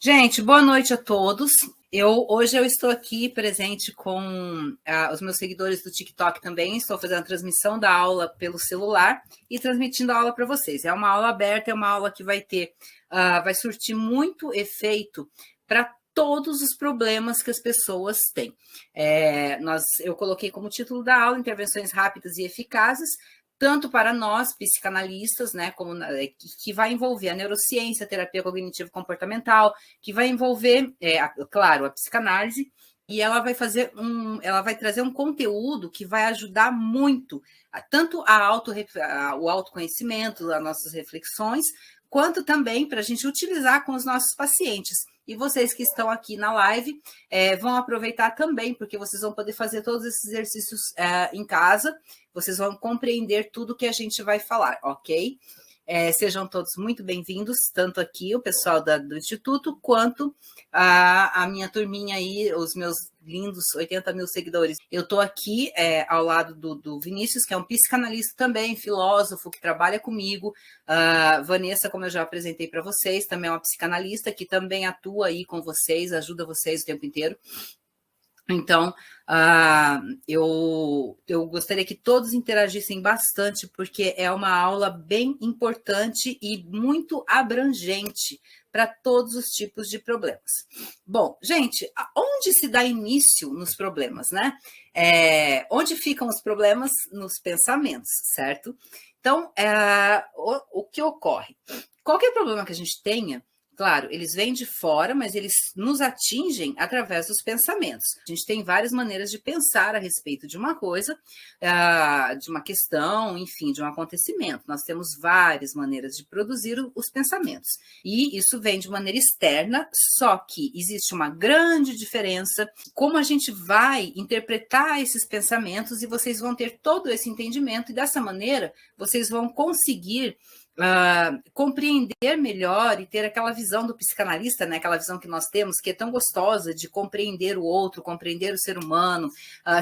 Gente, boa noite a todos. Hoje eu estou aqui presente com os meus seguidores do TikTok também. Estou fazendo a transmissão da aula pelo celular e transmitindo a aula para vocês. É uma aula aberta, é uma aula que vai surtir muito efeito para todos os problemas que as pessoas têm. Eu coloquei como título da aula intervenções rápidas e eficazes, tanto para nós, psicanalistas, né, que vai envolver a neurociência, a terapia cognitivo-comportamental, que vai envolver, claro, a psicanálise, e ela vai trazer um conteúdo que vai ajudar muito, tanto o autoconhecimento, as nossas reflexões, quanto também para a gente utilizar com os nossos pacientes. E vocês que estão aqui na live vão aproveitar também, porque vocês vão poder fazer todos esses exercícios em casa, vocês vão compreender tudo que a gente vai falar, ok? Sejam todos muito bem-vindos, tanto aqui o pessoal do Instituto, quanto a minha turminha aí, os meus lindos 80 mil seguidores. Eu estou aqui ao lado do Vinícius, que é um psicanalista também, filósofo, que trabalha comigo. Vanessa, como eu já apresentei para vocês, também é uma psicanalista que também atua aí com vocês, ajuda vocês o tempo inteiro. Então, eu gostaria que todos interagissem bastante, porque é uma aula bem importante e muito abrangente para todos os tipos de problemas. Bom, gente, onde se dá início nos problemas, né? Onde ficam os problemas? Nos pensamentos, certo? Então, o que ocorre? Qualquer problema que a gente tenha, claro, eles vêm de fora, mas eles nos atingem através dos pensamentos. A gente tem várias maneiras de pensar a respeito de uma coisa, de uma questão, enfim, de um acontecimento. Nós temos várias maneiras de produzir os pensamentos. E isso vem de maneira externa, só que existe uma grande diferença como a gente vai interpretar esses pensamentos, e vocês vão ter todo esse entendimento, e dessa maneira vocês vão conseguir compreender melhor e ter aquela visão do psicanalista, né? Aquela visão que nós temos, que é tão gostosa, de compreender o outro, compreender o ser humano,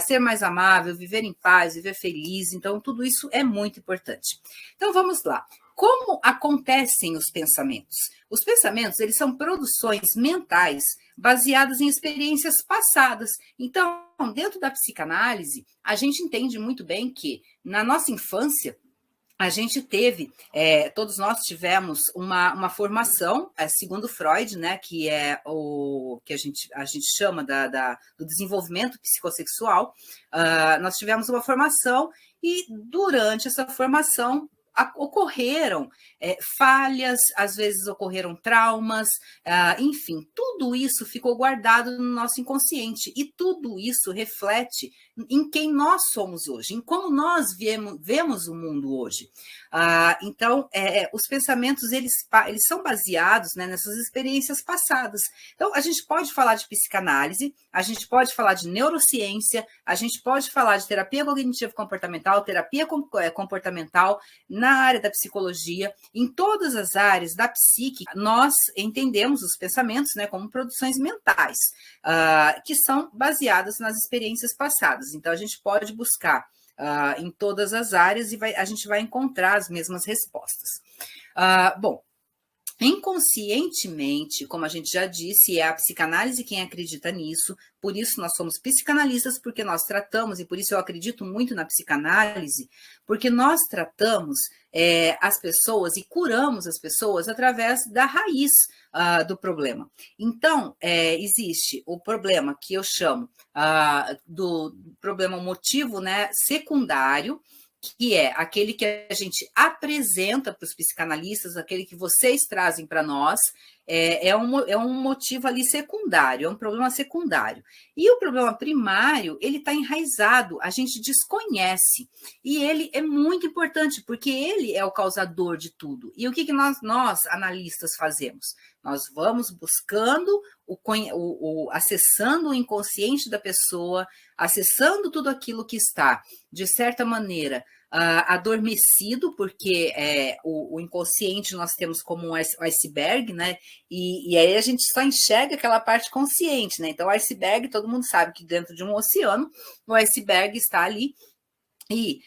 ser mais amável, viver em paz, viver feliz. Então, tudo isso é muito importante. Então, vamos lá. Como acontecem os pensamentos? Os pensamentos, eles são produções mentais baseadas em experiências passadas. Então, dentro da psicanálise, a gente entende muito bem que, na nossa infância, a gente teve, todos nós tivemos uma formação, segundo Freud, né, que é o que a gente chama do desenvolvimento psicossexual. Nós tivemos uma formação e durante essa formação ocorreram falhas, às vezes ocorreram traumas, enfim, tudo isso ficou guardado no nosso inconsciente, e tudo isso reflete em quem nós somos hoje, em como nós vemos o mundo hoje. Então, os pensamentos, eles são baseados, né, nessas experiências passadas. Então, a gente pode falar de psicanálise, a gente pode falar de neurociência, a gente pode falar de terapia cognitivo-comportamental, terapia comportamental, na área da psicologia, em todas as áreas da psique, nós entendemos os pensamentos, né, como produções mentais, que são baseadas nas experiências passadas. Então, a gente pode buscar em todas as áreas e a gente vai encontrar as mesmas respostas. Bom, inconscientemente, como a gente já disse, é a psicanálise quem acredita nisso, por isso nós somos psicanalistas, porque nós tratamos, e por isso eu acredito muito na psicanálise, porque nós tratamos as pessoas e curamos as pessoas através da raiz do problema. Então, existe o problema que eu chamo do problema motivo, né, secundário, que é aquele que a gente apresenta para os psicanalistas, aquele que vocês trazem para nós, é um motivo ali secundário, é um problema secundário. E o problema primário, ele está enraizado, a gente desconhece, e ele é muito importante, porque ele é o causador de tudo. E o que nós analistas, fazemos? Nós vamos buscando, acessando o inconsciente da pessoa, acessando tudo aquilo que está, de certa maneira, adormecido, porque o inconsciente nós temos como um iceberg, né? E aí a gente só enxerga aquela parte consciente, né? Então, o iceberg, todo mundo sabe que dentro de um oceano, o iceberg está ali. E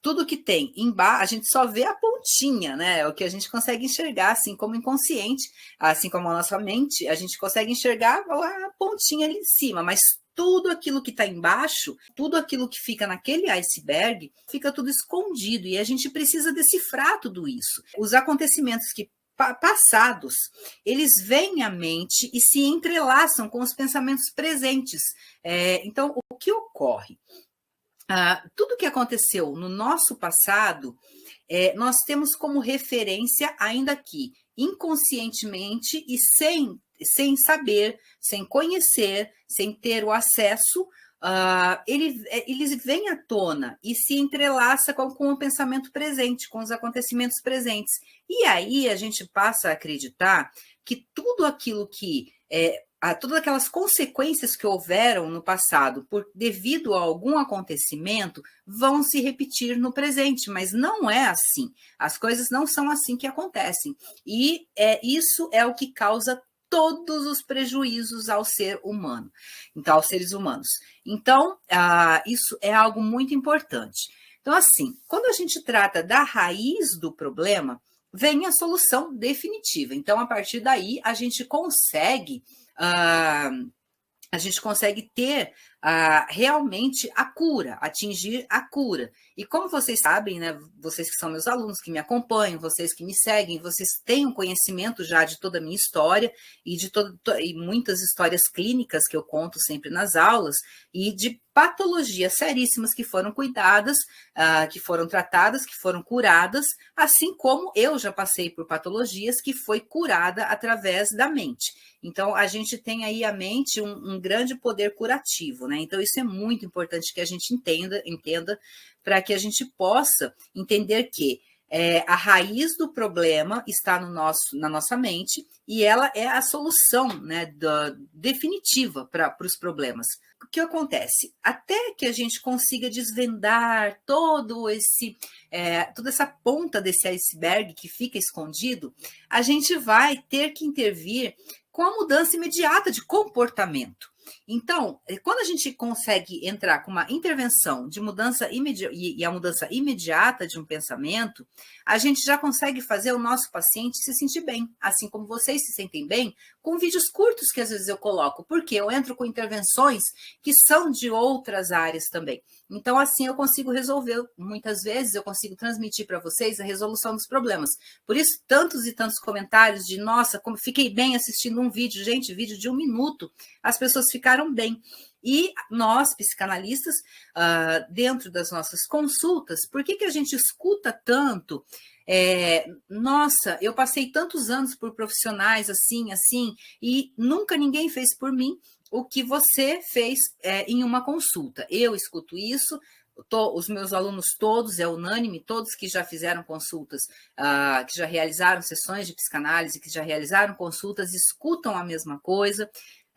tudo que tem embaixo, a gente só vê a pontinha, né? É o que a gente consegue enxergar, assim como inconsciente, assim como a nossa mente, a gente consegue enxergar a pontinha ali em cima, mas tudo aquilo que está embaixo, tudo aquilo que fica naquele iceberg, fica tudo escondido e a gente precisa decifrar tudo isso. Os acontecimentos que passados, eles vêm à mente e se entrelaçam com os pensamentos presentes. Então, o que ocorre? Tudo que aconteceu no nosso passado, nós temos como referência, ainda que inconscientemente e sem saber, sem conhecer, sem ter o acesso, eles vêm à tona e se entrelaça com o pensamento presente, com os acontecimentos presentes. E aí a gente passa a acreditar que tudo aquilo que todas aquelas consequências que houveram no passado devido a algum acontecimento vão se repetir no presente, mas não é assim. As coisas não são assim que acontecem. E isso é o que causa todos os prejuízos ao ser humano, então aos seres humanos. Então, isso é algo muito importante. Então, assim, quando a gente trata da raiz do problema, vem a solução definitiva. Então, a partir daí, a gente consegue ter realmente a cura, atingir a cura. E como vocês sabem, né, vocês que são meus alunos, que me acompanham, vocês que me seguem, vocês têm um conhecimento já de toda a minha história e e muitas histórias clínicas que eu conto sempre nas aulas e de patologias seríssimas que foram cuidadas, que foram tratadas, que foram curadas, assim como eu já passei por patologias que foi curada através da mente. Então, a gente tem aí a mente um grande poder curativo, né? Então, isso é muito importante que a gente entenda para que a gente possa entender que a raiz do problema está na nossa mente e ela é a solução, né, definitiva para os problemas. O que acontece? Até que a gente consiga desvendar toda essa ponta desse iceberg que fica escondido, a gente vai ter que intervir com a mudança imediata de comportamento. Então, quando a gente consegue entrar com uma intervenção de mudança imediata e a mudança imediata de um pensamento, a gente já consegue fazer o nosso paciente se sentir bem, assim como vocês se sentem bem com vídeos curtos que às vezes eu coloco, porque eu entro com intervenções que são de outras áreas também. Então, assim, eu consigo resolver, muitas vezes eu consigo transmitir para vocês a resolução dos problemas. Por isso, tantos e tantos comentários de, nossa, como fiquei bem assistindo um vídeo, gente, vídeo de 1 minuto, as pessoas ficaram bem. E nós, psicanalistas, dentro das nossas consultas, por que a gente escuta tanto? Nossa, eu passei tantos anos por profissionais assim, e nunca ninguém fez por mim o que você fez em uma consulta. Eu escuto isso, os meus alunos todos, é unânime, todos que já fizeram consultas, que já realizaram sessões de psicanálise, que já realizaram consultas, escutam a mesma coisa.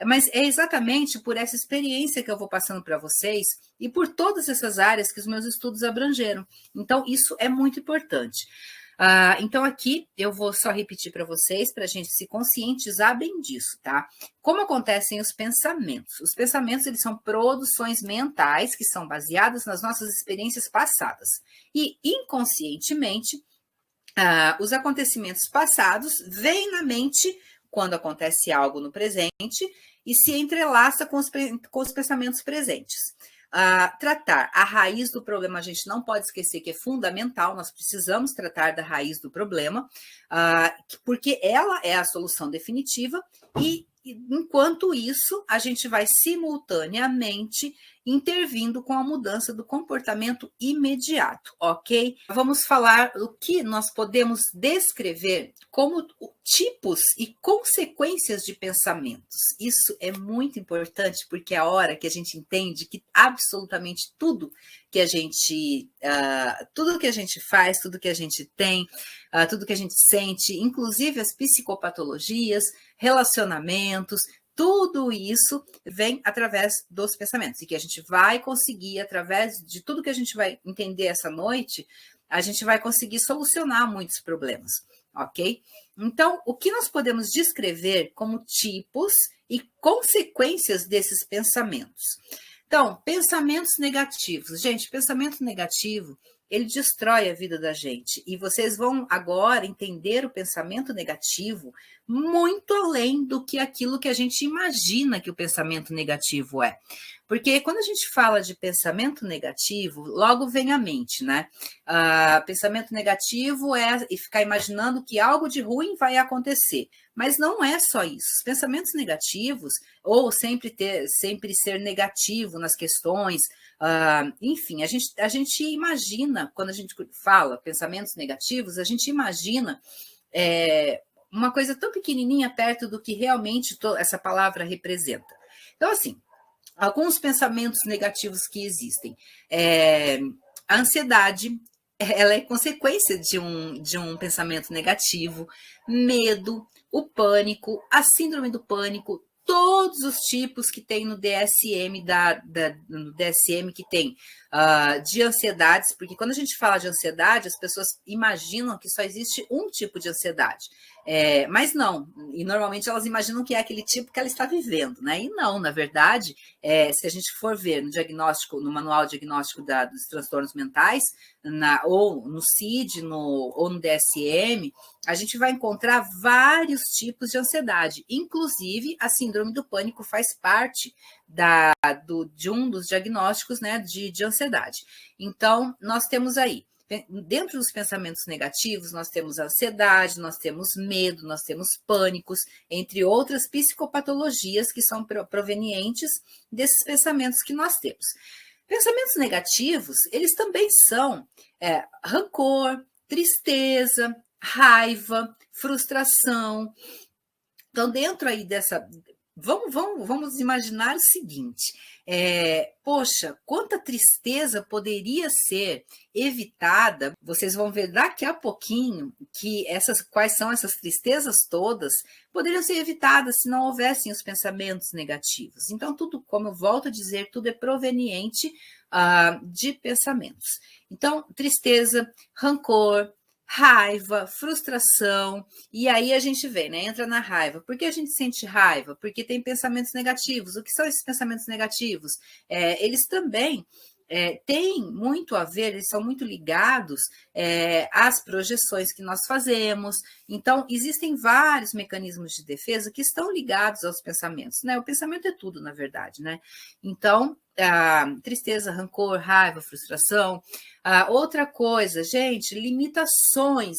Mas é exatamente por essa experiência que eu vou passando para vocês e por todas essas áreas que os meus estudos abrangeram. Então, isso é muito importante. Então, aqui eu vou só repetir para vocês, para a gente se conscientizar bem disso, tá? Como acontecem os pensamentos? Os pensamentos, eles são produções mentais que são baseadas nas nossas experiências passadas. E, inconscientemente, os acontecimentos passados vêm na mente quando acontece algo no presente e se entrelaça com os pensamentos presentes. Tratar a raiz do problema, a gente não pode esquecer que é fundamental, nós precisamos tratar da raiz do problema, porque ela é a solução definitiva e, enquanto isso, a gente vai simultaneamente intervindo com a mudança do comportamento imediato, ok? Vamos falar o que nós podemos descrever como tipos e consequências de pensamentos. Isso é muito importante porque é a hora que a gente entende que absolutamente tudo que a gente faz, tudo que a gente tem, tudo que a gente sente, inclusive as psicopatologias, relacionamentos, tudo isso vem através dos pensamentos e que a gente vai conseguir, através de tudo que a gente vai entender essa noite, a gente vai conseguir solucionar muitos problemas, ok? Então, o que nós podemos descrever como tipos e consequências desses pensamentos? Então, pensamentos negativos. Gente, pensamento negativo, ele destrói a vida da gente. E vocês vão agora entender o pensamento negativo muito além do que aquilo que a gente imagina que o pensamento negativo é. Porque quando a gente fala de pensamento negativo, logo vem à mente, né? Pensamento negativo é ficar imaginando que algo de ruim vai acontecer. Mas não é só isso. Os pensamentos negativos, ou sempre ser negativo nas questões, enfim, a gente imagina, quando a gente fala pensamentos negativos, a gente imagina uma coisa tão pequenininha perto do que realmente essa palavra representa. Então, assim, alguns pensamentos negativos que existem. A ansiedade, ela é consequência de um pensamento negativo, medo, o pânico, a síndrome do pânico, todos os tipos que tem no DSM, no DSM que tem de ansiedades, porque quando a gente fala de ansiedade, as pessoas imaginam que só existe um tipo de ansiedade. Mas não, e normalmente elas imaginam que é aquele tipo que ela está vivendo, né? E não, na verdade, se a gente for ver no diagnóstico, no manual diagnóstico dos transtornos mentais, ou no CID, ou no DSM, a gente vai encontrar vários tipos de ansiedade, inclusive a síndrome do pânico faz parte de um dos diagnósticos, né, de ansiedade. Então, nós temos aí, dentro dos pensamentos negativos, nós temos ansiedade, nós temos medo, nós temos pânicos, entre outras psicopatologias que são provenientes desses pensamentos que nós temos. Pensamentos negativos, eles também são rancor, tristeza, raiva, frustração. Então, dentro aí dessa... Vamos imaginar o seguinte, poxa, quanta tristeza poderia ser evitada, vocês vão ver daqui a pouquinho que quais são essas tristezas todas, poderiam ser evitadas se não houvessem os pensamentos negativos. Então, tudo, como eu volto a dizer, tudo é proveniente de pensamentos. Então, tristeza, rancor, raiva, frustração, e aí a gente vê, né? Entra na raiva. Por que a gente sente raiva? Porque tem pensamentos negativos. O que são esses pensamentos negativos? Eles também têm muito a ver, eles são muito ligados às projeções que nós fazemos. Então, existem vários mecanismos de defesa que estão ligados aos pensamentos, né? O pensamento é tudo, na verdade, né? Então, tristeza, rancor, raiva, frustração. Outra coisa, gente, limitações,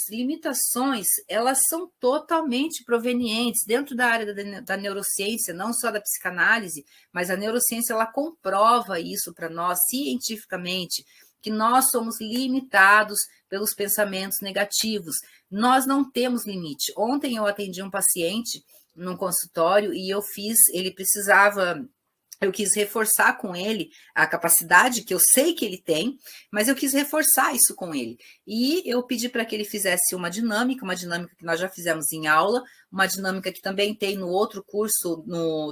elas são totalmente provenientes dentro da área da neurociência, não só da psicanálise, mas a neurociência, ela comprova isso para nós cientificamente, que nós somos limitados pelos pensamentos negativos. Nós não temos limite. Ontem eu atendi um paciente num consultório e eu quis reforçar com ele a capacidade que eu sei que ele tem, mas eu quis reforçar isso com ele. E eu pedi para que ele fizesse uma dinâmica que nós já fizemos em aula, uma dinâmica que também tem no outro curso,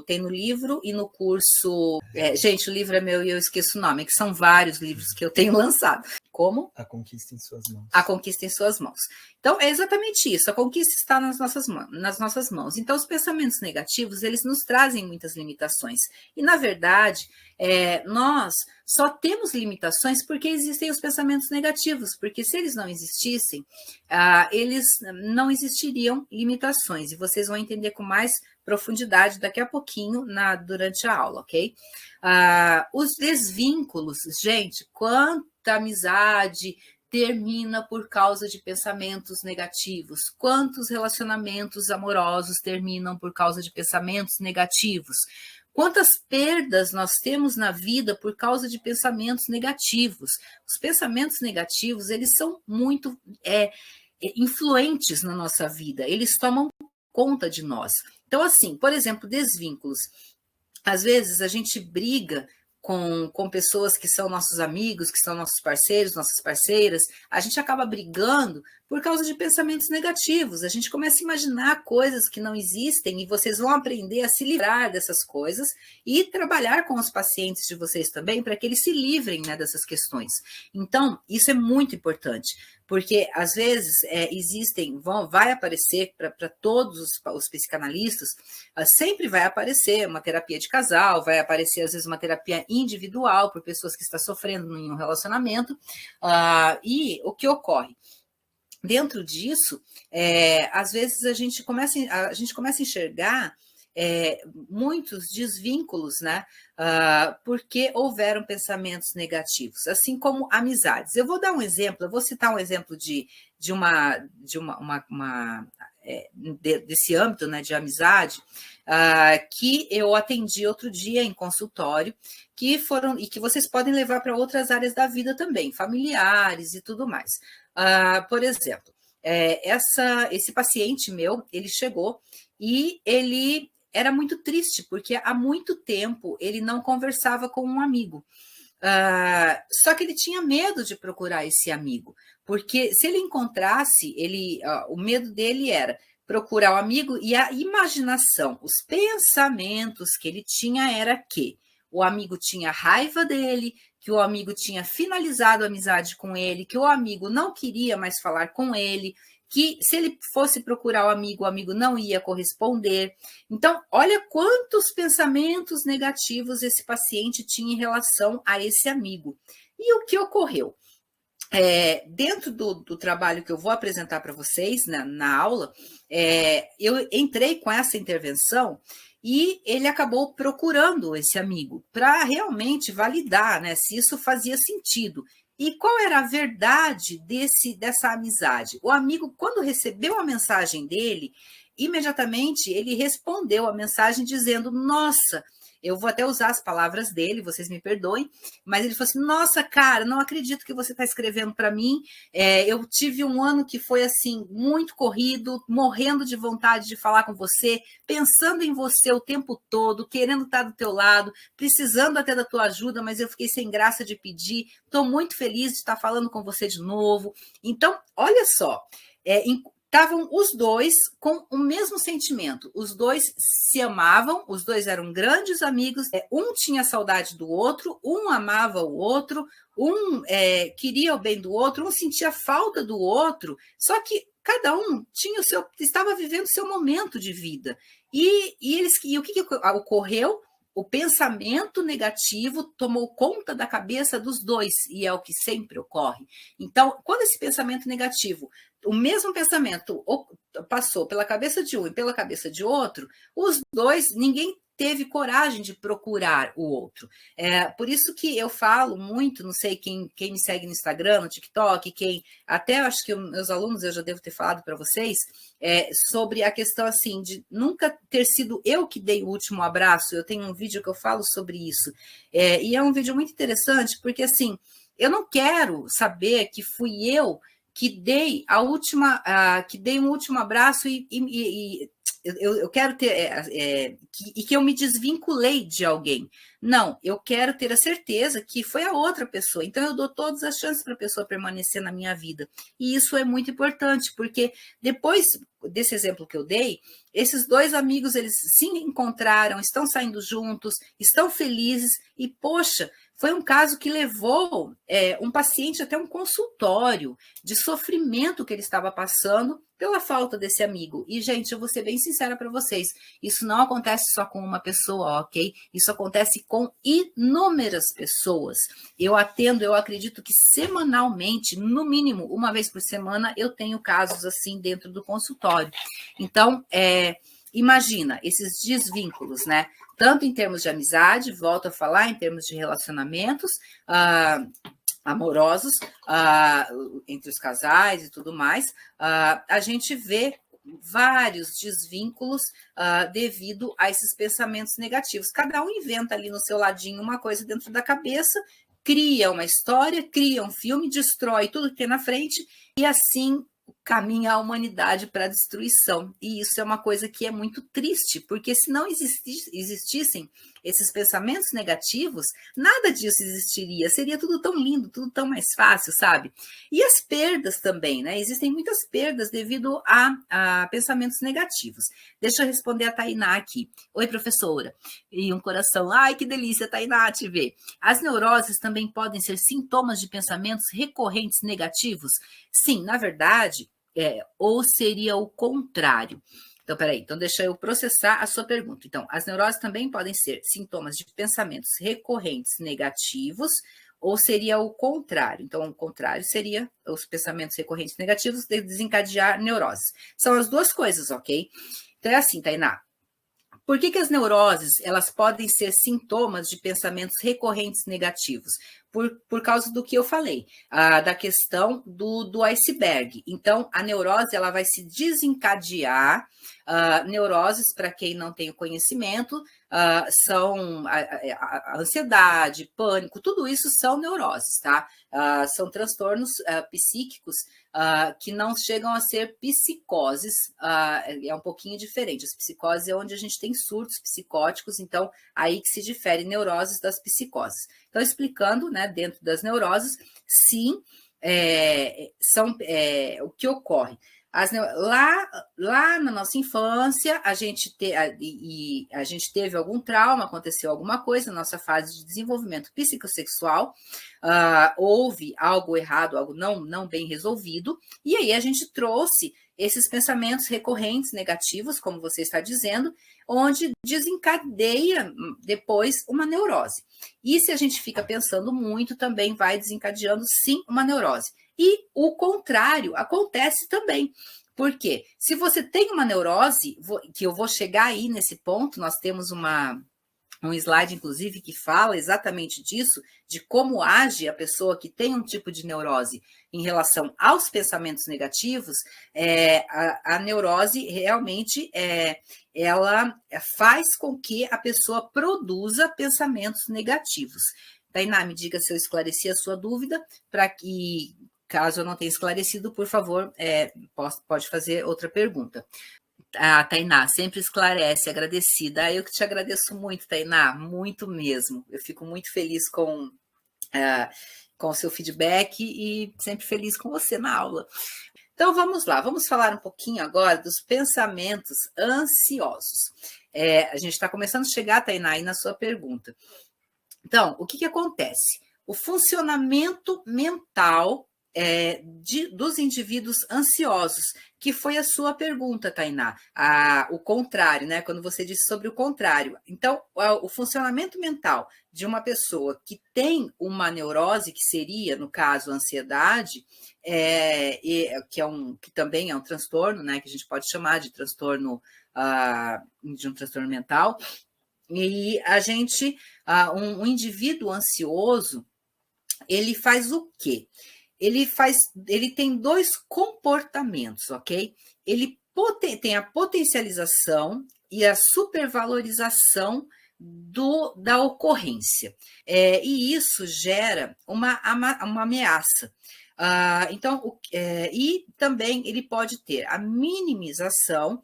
tem no livro e no curso... gente, o livro é meu e eu esqueço o nome, que são vários livros que eu tenho lançado. Como? A Conquista em Suas Mãos. A Conquista em Suas Mãos. Então, é exatamente isso, a conquista está nas nossas mãos. Então, os pensamentos negativos, eles nos trazem muitas limitações. E, na verdade, nós só temos limitações porque existem os pensamentos negativos, porque se eles não existissem, eles não existiriam limitações. E vocês vão entender com mais profundidade daqui a pouquinho durante a aula, ok? Os desvínculos, gente, quanta amizade termina por causa de pensamentos negativos? Quantos relacionamentos amorosos terminam por causa de pensamentos negativos? Quantas perdas nós temos na vida por causa de pensamentos negativos? Os pensamentos negativos, eles são muito influentes na nossa vida, eles tomam conta de nós. Então, assim, por exemplo, desvínculos. Às vezes a gente briga com pessoas que são nossos amigos, que são nossos parceiros, nossas parceiras, a gente acaba brigando por causa de pensamentos negativos. A gente começa a imaginar coisas que não existem e vocês vão aprender a se livrar dessas coisas e trabalhar com os pacientes de vocês também para que eles se livrem, né, dessas questões. Então, isso é muito importante. porque às vezes vai aparecer para todos os psicanalistas, sempre vai aparecer uma terapia de casal, vai aparecer às vezes uma terapia individual por pessoas que estão sofrendo em um relacionamento, e o que ocorre? Dentro disso, às vezes a gente começa a enxergar muitos desvínculos, né? Porque houveram pensamentos negativos, assim como amizades. Eu vou dar um exemplo, eu vou citar um exemplo desse âmbito, né, de amizade, que eu atendi outro dia em consultório, e que vocês podem levar para outras áreas da vida também, familiares e tudo mais. Por exemplo, esse paciente meu, ele chegou e ele era muito triste, porque há muito tempo ele não conversava com um amigo. Só que ele tinha medo de procurar esse amigo, porque se ele encontrasse, o medo dele era procurar o amigo, e a imaginação, os pensamentos que ele tinha era que o amigo tinha raiva dele, que o amigo tinha finalizado a amizade com ele, que o amigo não queria mais falar com ele, que se ele fosse procurar o amigo não ia corresponder. Então, olha quantos pensamentos negativos esse paciente tinha em relação a esse amigo. E o que ocorreu? Dentro do trabalho que eu vou apresentar para vocês na aula, eu entrei com essa intervenção e ele acabou procurando esse amigo para realmente validar, né, se isso fazia sentido. E qual era a verdade dessa amizade? O amigo, quando recebeu a mensagem dele, imediatamente ele respondeu a mensagem dizendo: nossa, eu vou até usar as palavras dele, vocês me perdoem, mas ele falou assim: nossa, cara, não acredito que você está escrevendo para mim. Eu tive um ano que foi assim, muito corrido, morrendo de vontade de falar com você, pensando em você o tempo todo, querendo estar do teu lado, precisando até da tua ajuda, mas eu fiquei sem graça de pedir. Estou muito feliz de estar falando com você de novo. Então, olha só, estavam os dois com o mesmo sentimento, os dois se amavam, os dois eram grandes amigos, um tinha saudade do outro, um amava o outro, um queria o bem do outro, um sentia falta do outro, só que cada um estava vivendo o seu momento de vida. E o que ocorreu? O pensamento negativo tomou conta da cabeça dos dois, e é o que sempre ocorre. Então, quando esse pensamento negativo, o mesmo pensamento passou pela cabeça de um e pela cabeça de outro, os dois, ninguém teve coragem de procurar o outro. Por isso que eu falo muito, não sei quem me segue no Instagram, no TikTok, até acho que meus alunos eu já devo ter falado para vocês, sobre a questão assim de nunca ter sido eu que dei o último abraço. Eu tenho um vídeo que eu falo sobre isso, e é um vídeo muito interessante, porque assim, eu não quero saber que fui eu que dei que dei um último abraço e eu quero ter que eu me desvinculei de alguém. Não, eu quero ter a certeza que foi a outra pessoa. Então eu dou todas as chances para a pessoa permanecer na minha vida. E isso é muito importante, porque depois desse exemplo que eu dei, esses dois amigos, eles se encontraram, estão saindo juntos, estão felizes e, poxa, foi um caso que levou um paciente até um consultório de sofrimento que ele estava passando pela falta desse amigo. E, gente, eu vou ser bem sincera para vocês, isso não acontece só com uma pessoa, ok? Isso acontece com inúmeras pessoas. Eu acredito que semanalmente, no mínimo uma vez por semana, eu tenho casos assim dentro do consultório. Então, imagina esses desvínculos, né? Tanto em termos de amizade, volto a falar, em termos de relacionamentos amorosos, entre os casais e tudo mais, a gente vê vários desvínculos devido a esses pensamentos negativos. Cada um inventa ali no seu ladinho uma coisa dentro da cabeça, cria uma história, cria um filme, destrói tudo que tem na frente e assim caminha a humanidade para a destruição. E isso é uma coisa que é muito triste, porque se não existissem esses pensamentos negativos, nada disso existiria, seria tudo tão lindo, tudo tão mais fácil, sabe? E as perdas também, né? Existem muitas perdas devido a pensamentos negativos. Deixa eu responder a Tainá aqui. Oi, professora. E um coração. Ai, que delícia, Tainá, te ver. As neuroses também podem ser sintomas de pensamentos recorrentes negativos? Sim, na verdade, ou seria o contrário. Então, peraí, então deixa eu processar a sua pergunta. Então, as neuroses também podem ser sintomas de pensamentos recorrentes negativos, ou seria o contrário? Então, o contrário seria os pensamentos recorrentes negativos de desencadear neuroses. São as duas coisas, ok? Então, é assim, Tainá. Por que as neuroses elas podem ser sintomas de pensamentos recorrentes negativos? Por causa do que eu falei, da questão do iceberg. Então, a neurose ela vai se desencadear. Neuroses, para quem não tem o conhecimento, são a ansiedade, pânico, tudo isso são neuroses, tá? São transtornos psíquicos que não chegam a ser psicoses, é um pouquinho diferente. As psicoses é onde a gente tem surtos psicóticos, então aí que se difere neuroses das psicoses. Então, explicando, né, dentro das neuroses, sim, são o que ocorre. Lá na nossa infância, a gente teve algum trauma, aconteceu alguma coisa na nossa fase de desenvolvimento psicossexual, houve algo errado, algo não bem resolvido, e aí a gente trouxe esses pensamentos recorrentes negativos, como você está dizendo, onde desencadeia depois uma neurose. E se a gente fica pensando muito, também vai desencadeando, sim, uma neurose. E o contrário acontece também. Por quê? Se você tem uma neurose, que eu vou chegar aí nesse ponto, nós temos um slide, inclusive, que fala exatamente disso, de como age a pessoa que tem um tipo de neurose em relação aos pensamentos negativos. A neurose realmente ela faz com que a pessoa produza pensamentos negativos. Tainá, me diga se eu esclareci a sua dúvida, para que, caso eu não tenha esclarecido, por favor, pode fazer outra pergunta. Tainá, sempre esclarece, agradecida. Eu que te agradeço muito, Tainá, muito mesmo. Eu fico muito feliz com o seu feedback e sempre feliz com você na aula. Então, vamos lá, vamos falar um pouquinho agora dos pensamentos ansiosos. A gente está começando a chegar, Tainá, aí na sua pergunta. Então, o que acontece? O funcionamento mental dos indivíduos ansiosos, que foi a sua pergunta, Tainá, o contrário, né? Quando você disse sobre o contrário. Então, o funcionamento mental de uma pessoa que tem uma neurose, que seria, no caso, a ansiedade, que também é um transtorno, né? Que a gente pode chamar de transtorno mental. E a gente, um indivíduo ansioso, ele faz o quê? Ele tem dois comportamentos, ok? Ele tem a potencialização e a supervalorização da ocorrência. E isso gera uma ameaça. Então, e também ele pode ter a minimização,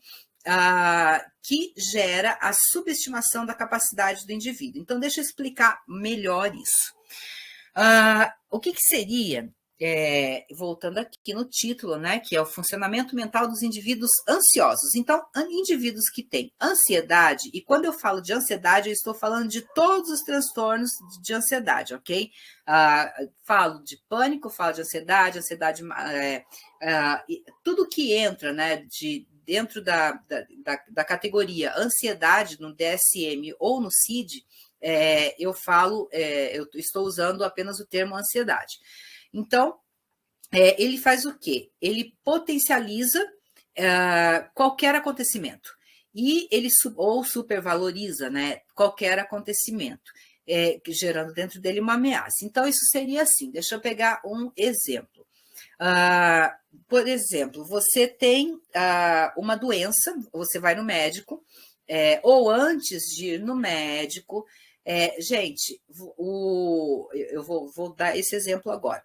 que gera a subestimação da capacidade do indivíduo. Então, deixa eu explicar melhor isso. O que seria, voltando aqui no título, né, que é o funcionamento mental dos indivíduos ansiosos. Então, indivíduos que têm ansiedade, e quando eu falo de ansiedade, eu estou falando de todos os transtornos de ansiedade, ok? Falo de pânico, falo de ansiedade, tudo que entra, né, dentro da categoria ansiedade no DSM ou no CID, eu estou usando apenas o termo ansiedade. Então, ele faz o quê? Ele potencializa qualquer acontecimento e ele supervaloriza, né, qualquer acontecimento, gerando dentro dele uma ameaça. Então, isso seria assim. Deixa eu pegar um exemplo. Por exemplo, você tem uma doença, você vai no médico, ou antes de ir no médico, gente, eu vou dar esse exemplo agora.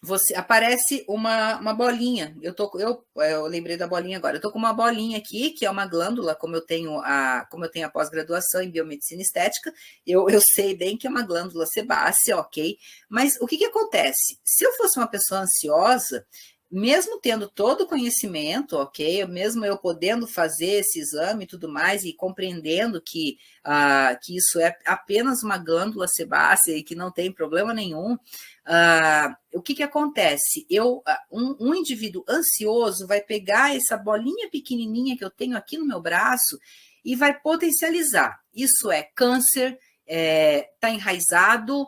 você aparece uma bolinha. Eu lembrei da bolinha agora. Eu tô com uma bolinha aqui, que é uma glândula, como eu tenho a pós-graduação em biomedicina estética, eu sei bem que é uma glândula sebácea, ok? Mas o que que acontece? Se eu fosse uma pessoa ansiosa, mesmo tendo todo o conhecimento, ok? Mesmo eu podendo fazer esse exame e tudo mais, e compreendendo que isso é apenas uma glândula sebácea e que não tem problema nenhum, o que que acontece? Um indivíduo ansioso vai pegar essa bolinha pequenininha que eu tenho aqui no meu braço e vai potencializar. Isso é câncer, está enraizado.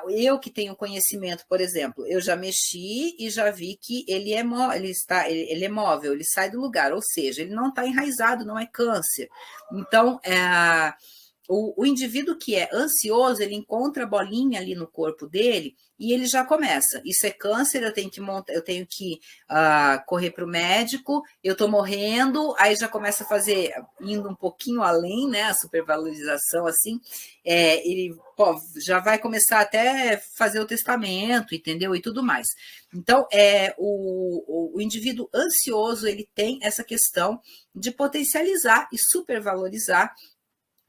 Eu que tenho conhecimento, por exemplo, eu já mexi e já vi que ele é móvel, ele sai do lugar, ou seja, ele não está enraizado, não é câncer. Então, o indivíduo que é ansioso, ele encontra a bolinha ali no corpo dele e ele já começa. Isso é câncer, eu tenho que correr para o médico, eu estou morrendo, aí já começa a fazer, indo um pouquinho além, né? A supervalorização, assim, ele já vai começar até fazer o testamento, entendeu? E tudo mais. Então, o indivíduo ansioso, ele tem essa questão de potencializar e supervalorizar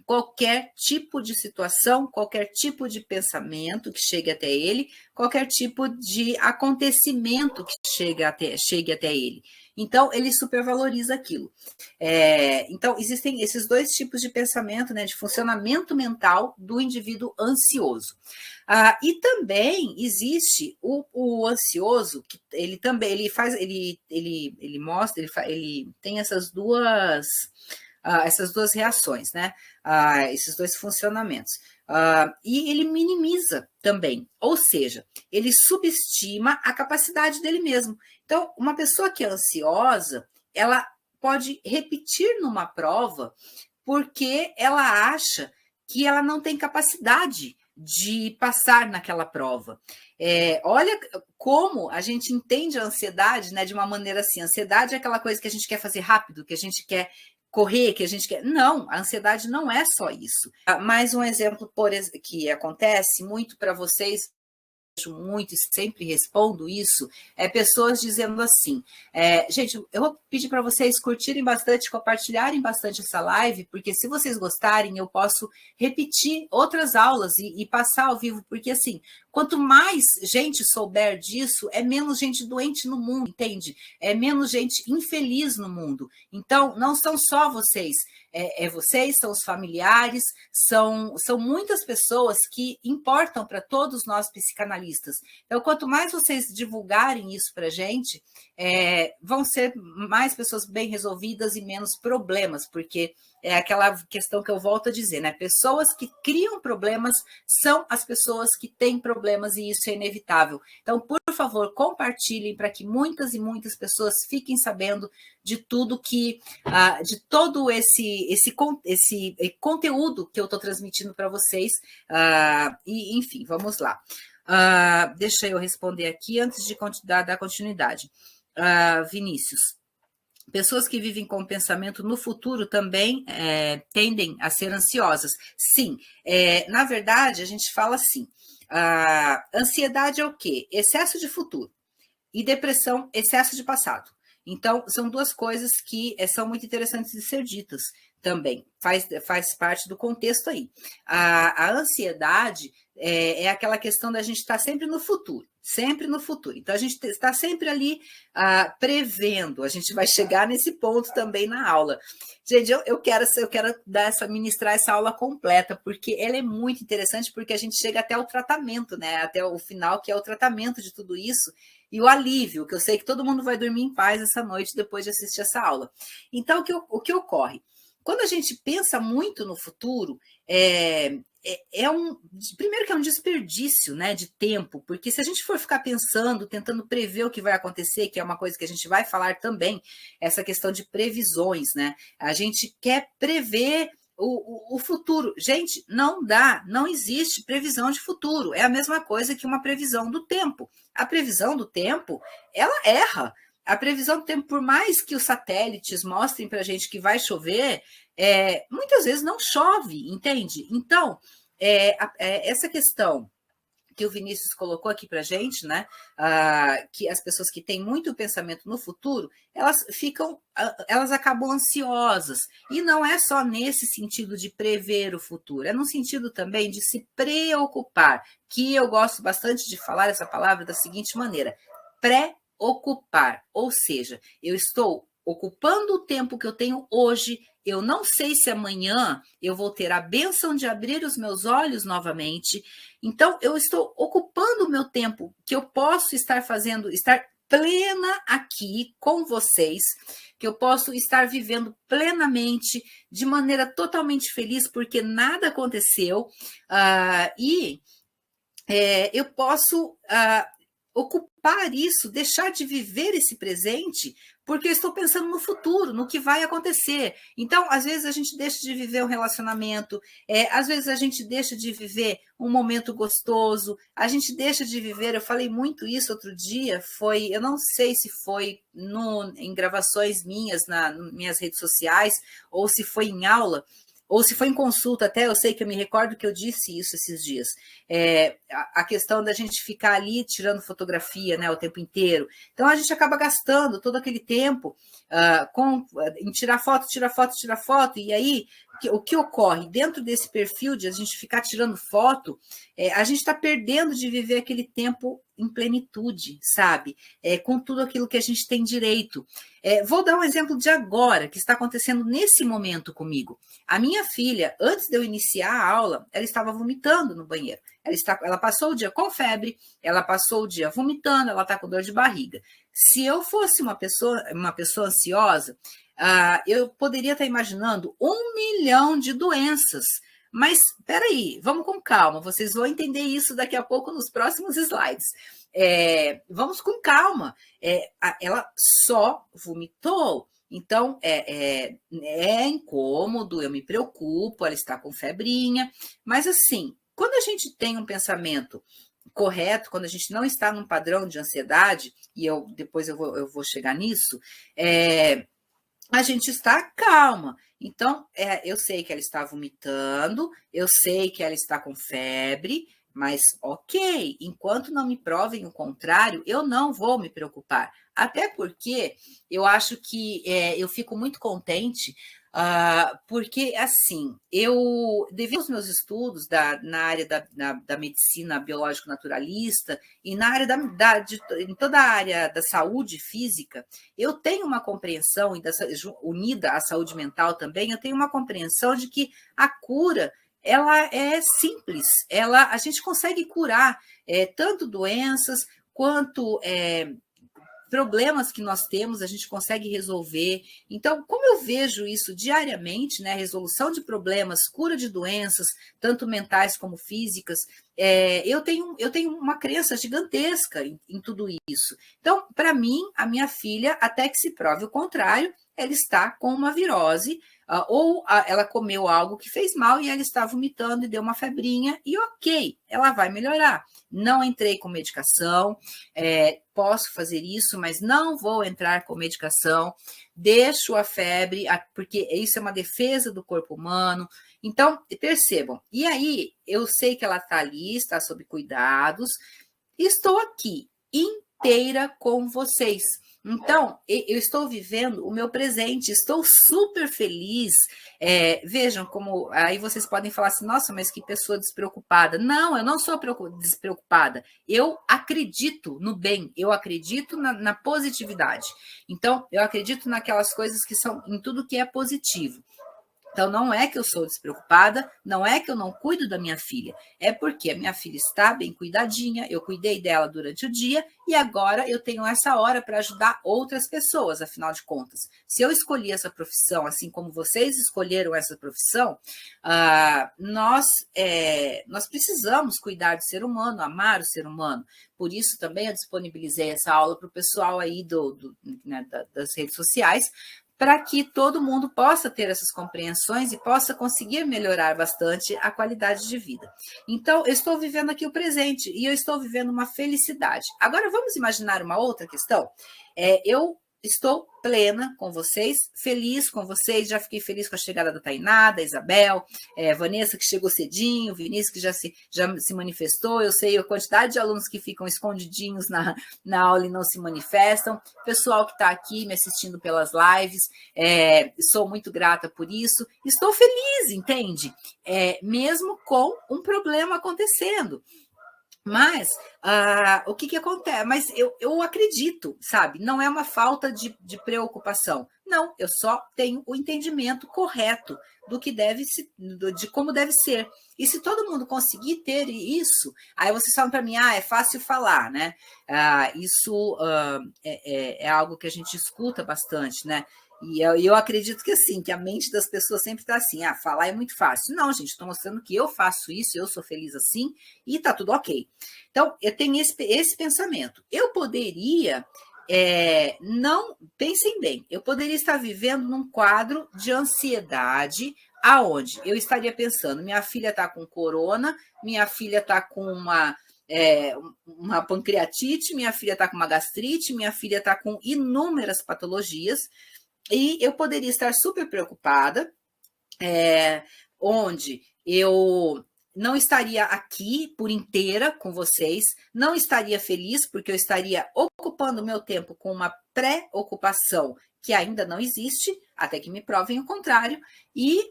qualquer tipo de situação, qualquer tipo de pensamento que chegue até ele, qualquer tipo de acontecimento que chegue até ele. Então, ele supervaloriza aquilo. Então, existem esses dois tipos de pensamento, né, de funcionamento mental do indivíduo ansioso. E também existe o ansioso, que ele também ele tem essas duas reações, né? Esses dois funcionamentos. E ele minimiza também, ou seja, ele subestima a capacidade dele mesmo. Então, uma pessoa que é ansiosa, ela pode repetir numa prova porque ela acha que ela não tem capacidade de passar naquela prova. Olha como a gente entende a ansiedade, né, de uma maneira assim. A ansiedade é aquela coisa que a gente quer fazer rápido, que a gente quer correr, que a gente quer. Não, a ansiedade não é só isso. Mais um exemplo que acontece muito para vocês, muito e sempre respondo isso, pessoas dizendo assim, gente, eu vou pedir para vocês curtirem bastante, compartilharem bastante essa live, porque se vocês gostarem, eu posso repetir outras aulas e passar ao vivo, porque assim, quanto mais gente souber disso, é menos gente doente no mundo, entende? É menos gente infeliz no mundo. Então, não são só vocês, vocês, são os familiares, são muitas pessoas que importam para todos nós psicanalistas. Então, quanto mais vocês divulgarem isso para a gente, vão ser mais pessoas bem resolvidas e menos problemas, porque é aquela questão que eu volto a dizer, né? Pessoas que criam problemas são as pessoas que têm problemas e isso é inevitável. Então, por favor, compartilhem para que muitas e muitas pessoas fiquem sabendo de tudo de todo esse conteúdo que eu estou transmitindo para vocês. E, enfim, vamos lá. Deixa eu responder aqui antes de dar continuidade. Vinícius. Pessoas que vivem com pensamento no futuro também tendem a ser ansiosas. Sim, na verdade, a gente fala assim, ansiedade é o quê? Excesso de futuro. E depressão, excesso de passado. Então, são duas coisas que são muito interessantes de ser ditas também. Faz parte do contexto aí. A ansiedade é aquela questão da gente estar sempre no futuro. Sempre no futuro. Então, a gente está sempre ali prevendo. A gente vai chegar nesse ponto também na aula. Gente, eu quero ministrar essa aula completa, porque ela é muito interessante, porque a gente chega até o tratamento, né? Até o final, que é o tratamento de tudo isso, e o alívio, que eu sei que todo mundo vai dormir em paz essa noite depois de assistir essa aula. Então, o que ocorre? Quando a gente pensa muito no futuro, primeiro que é um desperdício, né, de tempo, porque se a gente for ficar pensando, tentando prever o que vai acontecer, que é uma coisa que a gente vai falar também, essa questão de previsões, né? A gente quer prever o futuro. Gente, não dá, não existe previsão de futuro. É a mesma coisa que uma previsão do tempo. A previsão do tempo, ela erra. A previsão do tempo, por mais que os satélites mostrem para a gente que vai chover, muitas vezes não chove, entende? Então, essa questão que o Vinícius colocou aqui para a gente, né? Que as pessoas que têm muito pensamento no futuro, elas acabam ansiosas. E não é só nesse sentido de prever o futuro, é no sentido também de se preocupar, que eu gosto bastante de falar essa palavra da seguinte maneira: preocupar, ou seja, eu estou ocupando o tempo que eu tenho hoje. Eu não sei se amanhã eu vou ter a bênção de abrir os meus olhos novamente. Então, eu estou ocupando o meu tempo, que eu posso estar plena aqui com vocês, que eu posso estar vivendo plenamente, de maneira totalmente feliz, porque nada aconteceu, eu posso ocupar isso, deixar de viver esse presente, porque eu estou pensando no futuro, no que vai acontecer. Então, às vezes a gente deixa de viver um relacionamento, às vezes a gente deixa de viver um momento gostoso, a gente deixa de viver, eu falei muito isso outro dia, eu não sei se foi em gravações minhas, nas minhas redes sociais, ou se foi em aula, ou se foi em consulta até, eu sei que eu me recordo que eu disse isso esses dias, a questão da gente ficar ali tirando fotografia, né, o tempo inteiro. Então, a gente acaba gastando todo aquele tempo em tirar foto, e aí, o que ocorre? Dentro desse perfil de a gente ficar tirando foto, a gente está perdendo de viver aquele tempo em plenitude, sabe? Com tudo aquilo que a gente tem direito. Vou dar um exemplo de agora, que está acontecendo nesse momento comigo. A minha filha, antes de eu iniciar a aula, ela estava vomitando no banheiro. Ela passou o dia com febre, ela passou o dia vomitando, ela está com dor de barriga. Se eu fosse uma pessoa ansiosa, eu poderia estar imaginando 1 milhão de doenças. Mas, peraí, vamos com calma, vocês vão entender isso daqui a pouco nos próximos slides. Vamos com calma. Ela só vomitou. Então, é incômodo, eu me preocupo, ela está com febrinha, mas assim, quando a gente tem um pensamento correto, quando a gente não está num padrão de ansiedade, e depois eu vou chegar nisso, a gente está calma. Então, eu sei que ela está vomitando, eu sei que ela está com febre, mas ok, enquanto não me provem o contrário, eu não vou me preocupar. Até porque eu acho que eu fico muito contente, porque, assim, devido aos meus estudos na área da medicina biológico-naturalista e na área em toda a área da saúde física, eu tenho uma compreensão, unida à saúde mental também, eu tenho uma compreensão de que a cura, ela é simples, a gente consegue curar tanto doenças quanto problemas que nós temos, a gente consegue resolver. Então, como eu vejo isso diariamente, né, resolução de problemas, cura de doenças, tanto mentais como físicas, eu tenho uma crença gigantesca em tudo isso. Então, para mim, a minha filha, até que se prove o contrário, ela está com uma virose, ou ela comeu algo que fez mal e ela está vomitando e deu uma febrinha, e ok, ela vai melhorar. Não entrei com medicação, posso fazer isso, mas não vou entrar com medicação, deixo a febre, porque isso é uma defesa do corpo humano. Então, percebam, e aí eu sei que ela está ali, está sob cuidados, estou aqui inteira com vocês. Então, eu estou vivendo o meu presente, estou super feliz. Vejam como, aí vocês podem falar assim, nossa, mas que pessoa despreocupada. Não, eu não sou despreocupada. Eu acredito no bem, eu acredito na positividade. Então, eu acredito naquelas coisas que são, em tudo que é positivo. Então, não é que eu sou despreocupada, não é que eu não cuido da minha filha, é porque a minha filha está bem cuidadinha, eu cuidei dela durante o dia e agora eu tenho essa hora para ajudar outras pessoas, afinal de contas. Se eu escolhi essa profissão, assim como vocês escolheram essa profissão, nós precisamos cuidar do ser humano, amar o ser humano. Por isso, também eu disponibilizei essa aula para o pessoal aí das redes sociais, para que todo mundo possa ter essas compreensões e possa conseguir melhorar bastante a qualidade de vida. Então, eu estou vivendo aqui o presente e eu estou vivendo uma felicidade. Agora, vamos imaginar uma outra questão? Eu estou plena com vocês, feliz com vocês, já fiquei feliz com a chegada da Tainá, da Isabel, Vanessa que chegou cedinho, Vinícius que já se manifestou, eu sei a quantidade de alunos que ficam escondidinhos na aula e não se manifestam, pessoal que está aqui me assistindo pelas lives, sou muito grata por isso, estou feliz, entende? Mesmo com um problema acontecendo. Mas o que acontece? Mas eu acredito, sabe? Não é uma falta de preocupação. Não, eu só tenho o entendimento correto do que deve se, de como deve ser. E se todo mundo conseguir ter isso, aí vocês falam para mim, é fácil falar, né? Isso é algo que a gente escuta bastante, né? E eu acredito que assim, que a mente das pessoas sempre está assim, falar é muito fácil. Não, gente, estou mostrando que eu faço isso, eu sou feliz assim, e está tudo ok. Então, eu tenho esse pensamento. Eu poderia, não, pensem bem, eu poderia estar vivendo num quadro de ansiedade, aonde eu estaria pensando, minha filha está com corona, minha filha está com uma pancreatite, minha filha está com uma gastrite, minha filha está com inúmeras patologias, e eu poderia estar super preocupada, onde eu não estaria aqui por inteira com vocês, não estaria feliz, porque eu estaria ocupando o meu tempo com uma pré-ocupação que ainda não existe, até que me provem o contrário, e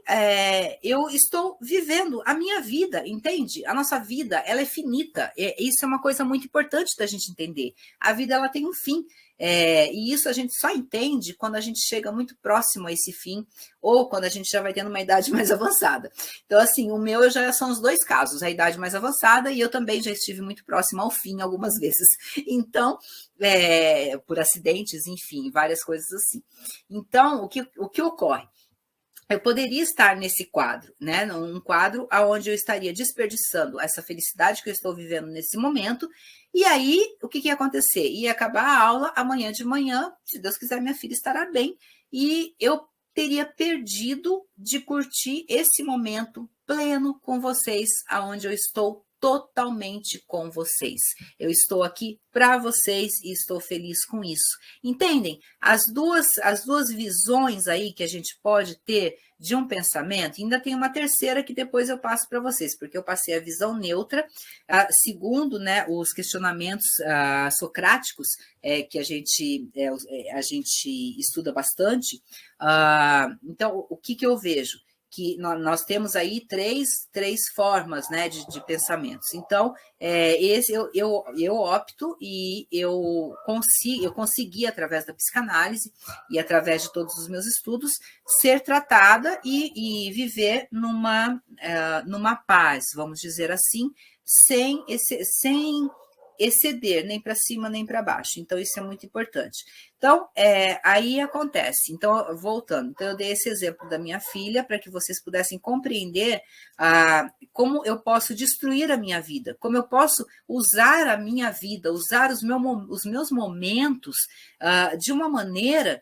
eu estou vivendo a minha vida, entende? A nossa vida, ela é finita, isso é uma coisa muito importante da gente entender. A vida, ela tem um fim, e isso a gente só entende quando a gente chega muito próximo a esse fim, ou quando a gente já vai tendo uma idade mais avançada. Então, assim, o meu já são os dois casos, a idade mais avançada, e eu também já estive muito próxima ao fim algumas vezes. Então, por acidentes, enfim, várias coisas assim. Então, o que ocorre? Eu poderia estar nesse quadro, né? Um quadro onde eu estaria desperdiçando essa felicidade que eu estou vivendo nesse momento, e aí, o que ia acontecer? Ia acabar a aula amanhã de manhã, se Deus quiser, minha filha estará bem, e eu teria perdido de curtir esse momento pleno com vocês, aonde eu estou totalmente com vocês. Eu estou aqui para vocês e estou feliz com isso. Entendem? As duas visões aí que a gente pode ter de um pensamento, ainda tem uma terceira que depois eu passo para vocês, porque eu passei a visão neutra, segundo, né, os questionamentos socráticos, que a gente estuda bastante. Então, o que eu vejo? Que nós temos aí três formas, né, de pensamentos. Então, esse eu opto e eu consegui, através da psicanálise e através de todos os meus estudos, ser tratada e viver numa paz, vamos dizer assim, sem exceder nem para cima nem para baixo. Então, isso é muito importante. Então, aí acontece. Então, voltando, então eu dei esse exemplo da minha filha para que vocês pudessem compreender como eu posso destruir a minha vida, como eu posso usar a minha vida, usar os meus momentos de uma maneira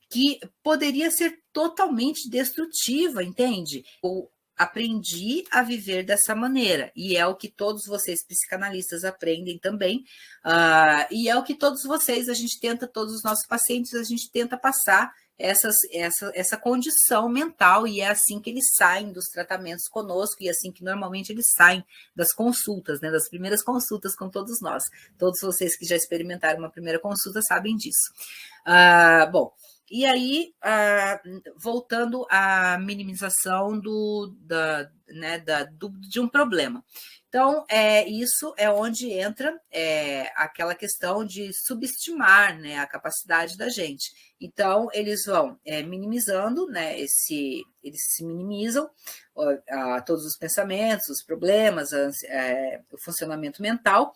que poderia ser totalmente destrutiva, entende? Aprendi a viver dessa maneira, e é o que todos vocês psicanalistas aprendem também, e é o que todos vocês, todos os nossos pacientes, a gente tenta passar essa condição mental, e é assim que eles saem dos tratamentos conosco, e é assim que normalmente eles saem das consultas, né, das primeiras consultas com todos nós. Todos vocês que já experimentaram uma primeira consulta sabem disso. Bom, e aí, voltando à minimização de um problema. Então, isso é onde entra aquela questão de subestimar, né, a capacidade da gente. Então, eles vão minimizando, né, eles se minimizam todos os pensamentos, os problemas, o funcionamento mental,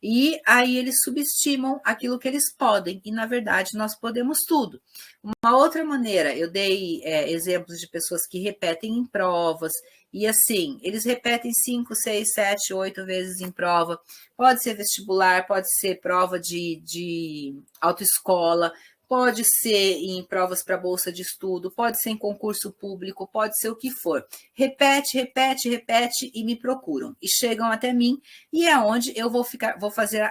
e aí eles subestimam aquilo que eles podem, e na verdade nós podemos tudo. Uma outra maneira, eu dei exemplos de pessoas que repetem em provas, e assim, eles repetem 5, 6, 7, 8 vezes em prova, pode ser vestibular, pode ser prova de autoescola, pode ser em provas para bolsa de estudo, pode ser em concurso público, pode ser o que for. Repete, repete, repete e me procuram. E chegam até mim, e é onde eu vou fazer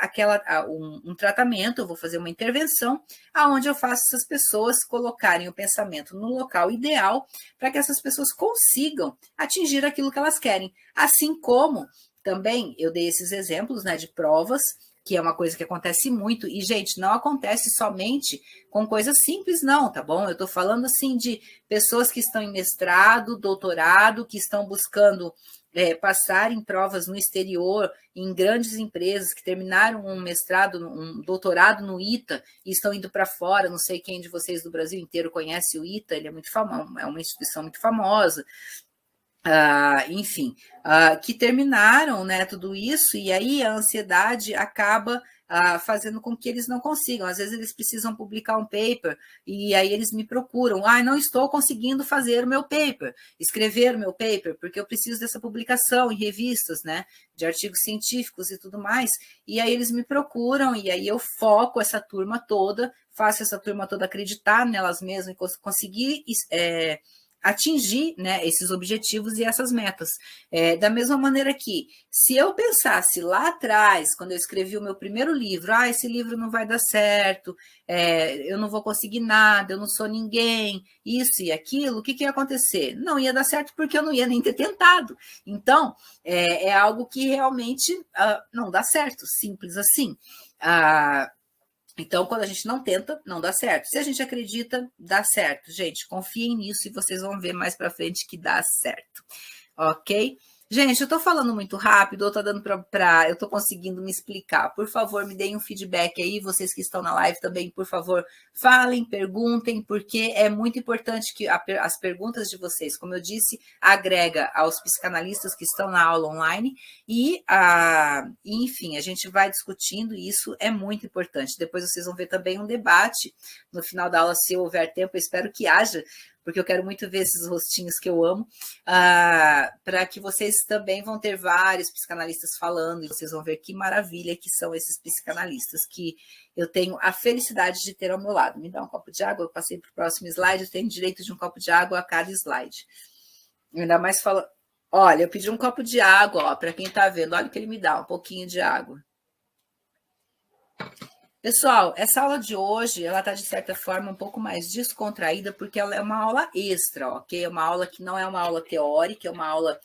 um tratamento, eu vou fazer uma intervenção, aonde eu faço essas pessoas colocarem o pensamento no local ideal para que essas pessoas consigam atingir aquilo que elas querem. Assim como também eu dei esses exemplos, né, de provas, que é uma coisa que acontece muito, e, gente, não acontece somente com coisas simples, não, tá bom? Eu estou falando, assim, de pessoas que estão em mestrado, doutorado, que estão buscando passar em provas no exterior, em grandes empresas, que terminaram um mestrado, um doutorado no ITA, e estão indo para fora, não sei quem de vocês do Brasil inteiro conhece o ITA, ele é muito famoso, é uma instituição muito famosa, enfim, que terminaram, né, tudo isso, e aí a ansiedade acaba fazendo com que eles não consigam. Às vezes eles precisam publicar um paper, e aí eles me procuram, não estou conseguindo fazer o meu paper, escrever o meu paper, porque eu preciso dessa publicação em revistas, né, de artigos científicos e tudo mais, e aí eles me procuram, e aí eu foco essa turma toda, faço essa turma toda acreditar nelas mesmas e conseguir atingir, né, esses objetivos e essas metas. Da mesma maneira que, se eu pensasse lá atrás, quando eu escrevi o meu primeiro livro, esse livro não vai dar certo, eu não vou conseguir nada, eu não sou ninguém, isso e aquilo, o que ia acontecer? Não ia dar certo porque eu não ia nem ter tentado. Então, é algo que realmente não dá certo, simples assim. Então, quando a gente não tenta, não dá certo. Se a gente acredita, dá certo. Gente, confiem nisso e vocês vão ver mais para frente que dá certo. Ok? Gente, eu estou falando muito rápido, ou estou dando eu estou conseguindo me explicar. Por favor, me deem um feedback aí, vocês que estão na live também, por favor, falem, perguntem, porque é muito importante que as perguntas de vocês, como eu disse, agrega aos psicanalistas que estão na aula online e, enfim, a gente vai discutindo e isso é muito importante. Depois vocês vão ver também um debate no final da aula, se houver tempo, eu espero que haja, porque eu quero muito ver esses rostinhos que eu amo, para que vocês também vão ter vários psicanalistas falando, e vocês vão ver que maravilha que são esses psicanalistas que eu tenho a felicidade de ter ao meu lado. Me dá um copo de água, eu passei para o próximo slide, eu tenho direito de um copo de água a cada slide. Ainda mais fala... Olha, eu pedi um copo de água, para quem está vendo, olha o que ele me dá, um pouquinho de água. Pessoal, essa aula de hoje, ela está, de certa forma, um pouco mais descontraída, porque ela é uma aula extra, ok? É uma aula que não é uma aula teórica, é uma aula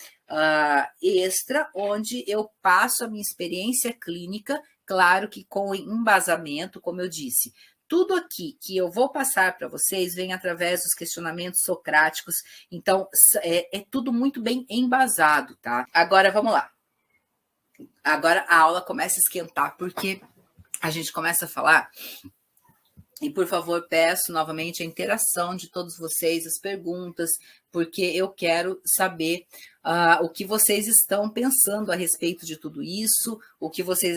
extra, onde eu passo a minha experiência clínica, claro que com embasamento, como eu disse. Tudo aqui que eu vou passar para vocês vem através dos questionamentos socráticos, então é tudo muito bem embasado, tá? Agora, vamos lá. Agora a aula começa a esquentar, porque... a gente começa a falar, e por favor peço novamente a interação de todos vocês, as perguntas, porque eu quero saber o que vocês estão pensando a respeito de tudo isso,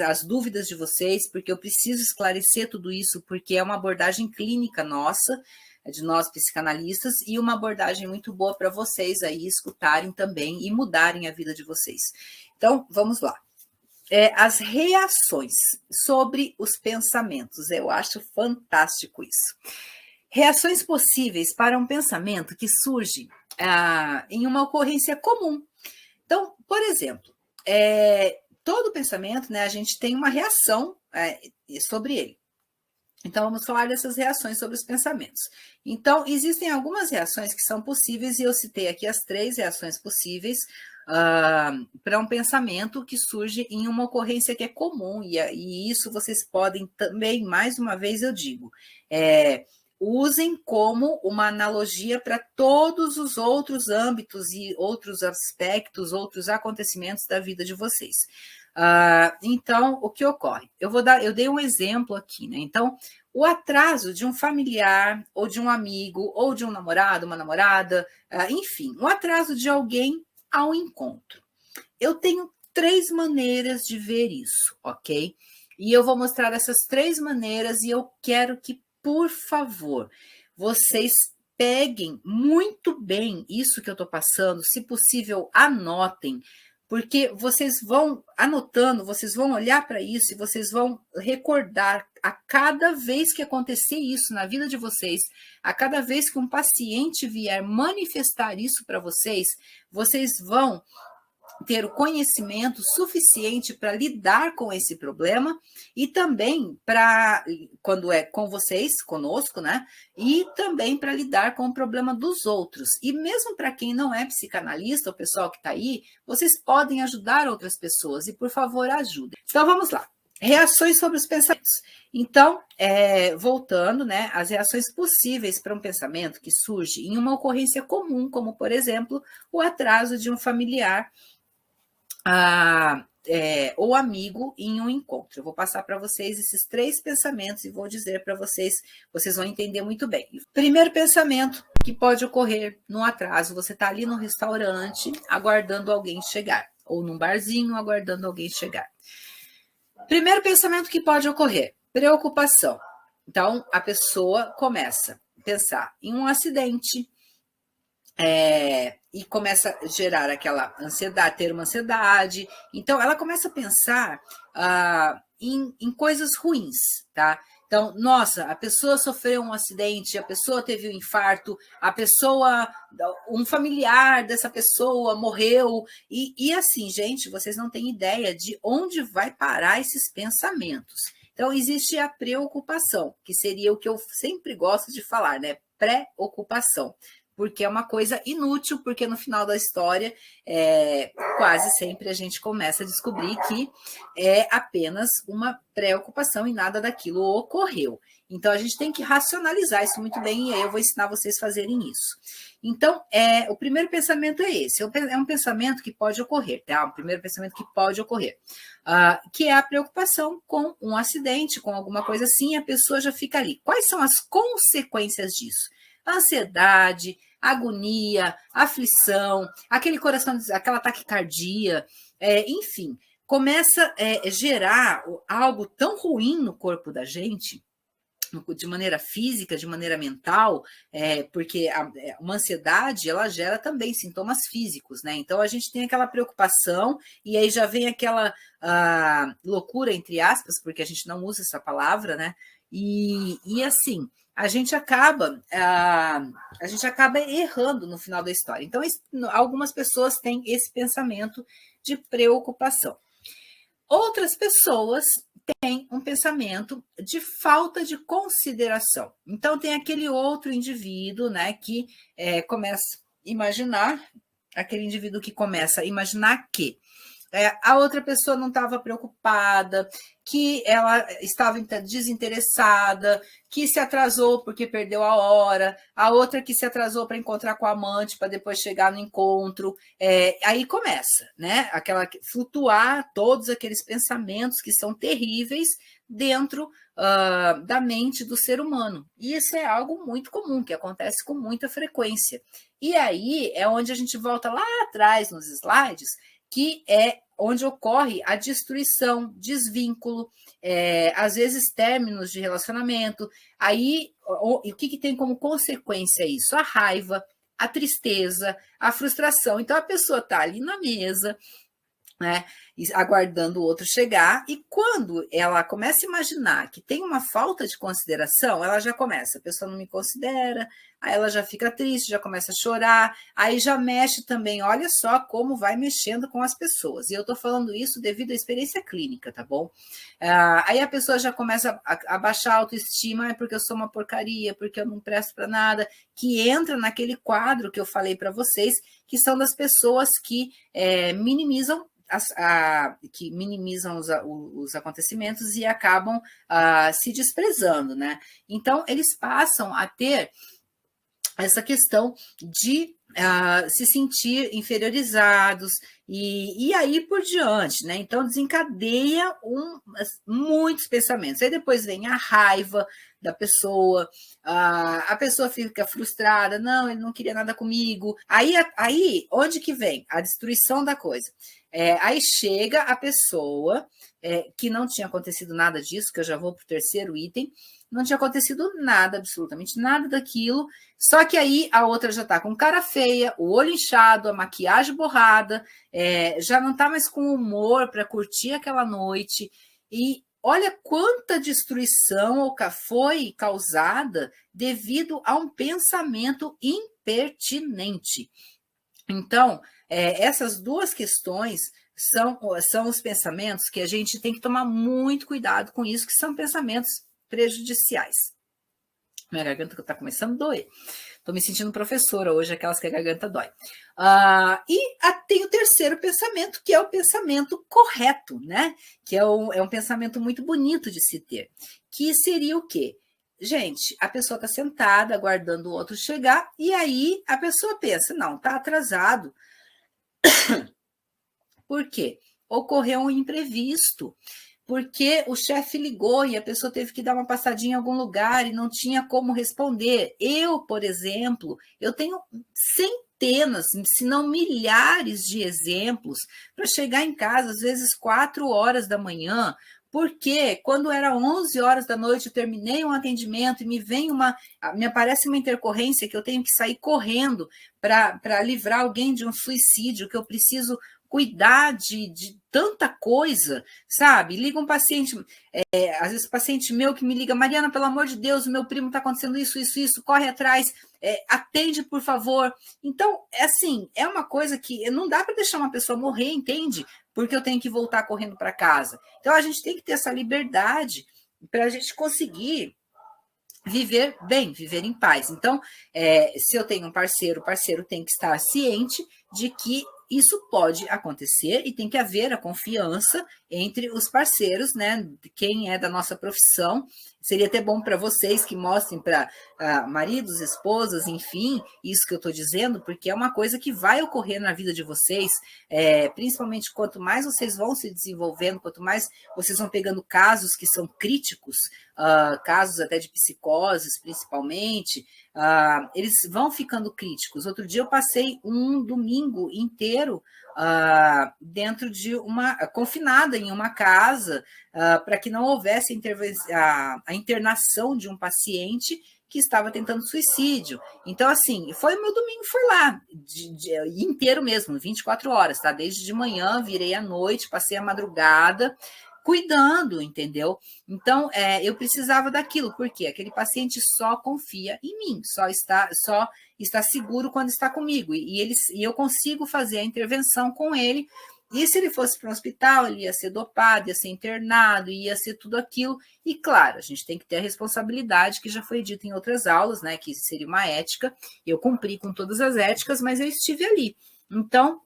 as dúvidas de vocês, porque eu preciso esclarecer tudo isso, porque é uma abordagem clínica nossa, de nós psicanalistas, e uma abordagem muito boa para vocês aí escutarem também e mudarem a vida de vocês. Então, vamos lá. As reações sobre os pensamentos. Eu acho fantástico isso. Reações possíveis para um pensamento que surge em uma ocorrência comum. Então, por exemplo, todo pensamento, né, a gente tem uma reação sobre ele. Então, vamos falar dessas reações sobre os pensamentos. Então, existem algumas reações que são possíveis, e eu citei aqui as 3 reações possíveis para um pensamento que surge em uma ocorrência que é comum, e isso vocês podem também, mais uma vez eu digo, usem como uma analogia para todos os outros âmbitos e outros aspectos, outros acontecimentos da vida de vocês. Então, o que ocorre? Eu dei um exemplo aqui, né? Então, o atraso de um familiar, ou de um amigo, ou de um namorado, uma namorada, enfim, o atraso de alguém ao encontro. Eu tenho 3 maneiras de ver isso, ok? E eu vou mostrar essas 3 maneiras, e eu quero que, por favor, vocês peguem muito bem isso que eu estou passando, se possível, anotem, porque vocês vão anotando, vocês vão olhar para isso e vocês vão recordar a cada vez que acontecer isso na vida de vocês, a cada vez que um paciente vier manifestar isso para vocês, vocês vão ter o conhecimento suficiente para lidar com esse problema e também para, quando é com vocês, conosco, né? E também para lidar com o problema dos outros. E mesmo para quem não é psicanalista, o pessoal que está aí, vocês podem ajudar outras pessoas e, por favor, ajudem. Então, vamos lá. Reações sobre os pensamentos. Então, voltando, né, as reações possíveis para um pensamento que surge em uma ocorrência comum, como, por exemplo, o atraso de um familiar ou amigo em um encontro. Eu vou passar para vocês esses 3 pensamentos e vou dizer para vocês, vocês vão entender muito bem. Primeiro pensamento que pode ocorrer no atraso, você está ali no restaurante aguardando alguém chegar, ou num barzinho aguardando alguém chegar. Primeiro pensamento que pode ocorrer, preocupação. Então, a pessoa começa a pensar em um acidente, e começa a gerar aquela ansiedade, ter uma ansiedade. Então, ela começa a pensar em coisas ruins, tá? Então, nossa, a pessoa sofreu um acidente, a pessoa teve um infarto, um familiar dessa pessoa morreu. E assim, gente, vocês não têm ideia de onde vai parar esses pensamentos. Então, existe a preocupação, que seria o que eu sempre gosto de falar, né? Pré-ocupação. Porque é uma coisa inútil, porque no final da história, quase sempre a gente começa a descobrir que é apenas uma preocupação e nada daquilo ocorreu. Então, a gente tem que racionalizar isso muito bem, e aí eu vou ensinar vocês a fazerem isso. Então, o primeiro pensamento é esse, é um pensamento que pode ocorrer, tá? O primeiro pensamento que pode ocorrer, que é a preocupação com um acidente, com alguma coisa assim, a pessoa já fica ali. Quais são as consequências disso? Ansiedade, agonia, aflição, aquele coração, aquela taquicardia, enfim, começa a gerar algo tão ruim no corpo da gente, de maneira física, de maneira mental, porque uma ansiedade, ela gera também sintomas físicos, né? Então, a gente tem aquela preocupação, e aí já vem aquela loucura, entre aspas, porque a gente não usa essa palavra, né? E assim, a gente acaba errando no final da história. Então, algumas pessoas têm esse pensamento de preocupação. Outras pessoas têm um pensamento de falta de consideração. Então, tem aquele outro indivíduo, né, que começa a imaginar, aquele indivíduo que começa a imaginar que a outra pessoa não estava preocupada, que ela estava desinteressada, que se atrasou porque perdeu a hora, a outra que se atrasou para encontrar com a amante para depois chegar no encontro. Aí começa, né? Flutuar todos aqueles pensamentos que são terríveis dentro da mente do ser humano. E isso é algo muito comum, que acontece com muita frequência. E aí é onde a gente volta lá atrás nos slides, que é onde ocorre a destruição, desvínculo, às vezes términos de relacionamento. Aí, o que tem como consequência isso? A raiva, a tristeza, a frustração. Então, a pessoa está ali na mesa, né, aguardando o outro chegar, e quando ela começa a imaginar que tem uma falta de consideração, ela já começa, a pessoa não me considera, aí ela já fica triste, já começa a chorar, aí já mexe também, olha só como vai mexendo com as pessoas, e eu tô falando isso devido à experiência clínica, tá bom? Aí a pessoa já começa a baixar a autoestima, porque eu sou uma porcaria, porque eu não presto para nada, que entra naquele quadro que eu falei para vocês, que são das pessoas que minimizam os acontecimentos e acabam se desprezando, né? Então, eles passam a ter essa questão de se sentir inferiorizados e aí por diante, né? Então, desencadeia muitos pensamentos. Aí depois vem a raiva da pessoa, a pessoa fica frustrada, não, ele não queria nada comigo. Aí onde que vem? A destruição da coisa. Aí chega a pessoa que não tinha acontecido nada disso, que eu já vou para o terceiro item, não tinha acontecido nada, absolutamente nada daquilo, só que aí a outra já está com cara feia, o olho inchado, a maquiagem borrada, já não está mais com humor para curtir aquela noite, e olha quanta destruição foi causada devido a um pensamento impertinente. Então, essas duas questões são os pensamentos que a gente tem que tomar muito cuidado com isso, que são pensamentos prejudiciais. Minha garganta está começando a doer. Estou me sentindo professora hoje, aquelas que a garganta dói. Tem o terceiro pensamento, que é o pensamento correto, né? Que é um pensamento muito bonito de se ter. Que seria o quê? Gente, a pessoa está sentada, aguardando o outro chegar, e aí a pessoa pensa, não, está atrasado. Por quê? Ocorreu um imprevisto, porque o chefe ligou e a pessoa teve que dar uma passadinha em algum lugar e não tinha como responder. Eu, por exemplo, eu tenho centenas, se não milhares de exemplos para chegar em casa, às vezes 4 horas da manhã, porque quando era 11 horas da noite, eu terminei um atendimento e me aparece uma intercorrência que eu tenho que sair correndo para livrar alguém de um suicídio, que eu preciso cuidar de tanta coisa, sabe? Liga um paciente, às vezes paciente meu que me liga, Mariana, pelo amor de Deus, o meu primo está acontecendo isso, corre atrás, atende, por favor. Então, assim, é uma coisa que não dá para deixar uma pessoa morrer, entende? Porque eu tenho que voltar correndo para casa. Então, a gente tem que ter essa liberdade para a gente conseguir viver bem, viver em paz. Então, se eu tenho um parceiro, o parceiro tem que estar ciente de que isso pode acontecer e tem que haver a confiança entre os parceiros, né? Quem é da nossa profissão. Seria até bom para vocês que mostrem para maridos, esposas, enfim, isso que eu estou dizendo, porque é uma coisa que vai ocorrer na vida de vocês, principalmente quanto mais vocês vão se desenvolvendo, quanto mais vocês vão pegando casos que são críticos, casos até de psicoses, principalmente, eles vão ficando críticos. Outro dia eu passei um domingo inteiro dentro de confinada em uma casa, para que não houvesse a internação de um paciente que estava tentando suicídio. Então, assim, o meu domingo foi lá, inteiro mesmo, 24 horas, tá? Desde de manhã, virei à noite, passei a madrugada, cuidando, entendeu? Então, eu precisava daquilo, porque aquele paciente só confia em mim, só está seguro quando está comigo, e eu consigo fazer a intervenção com ele. E se ele fosse para um hospital, ele ia ser dopado, ia ser internado, ia ser tudo aquilo. E, claro, a gente tem que ter a responsabilidade, que já foi dito em outras aulas, né, que seria uma ética. Eu cumpri com todas as éticas, mas eu estive ali. Então,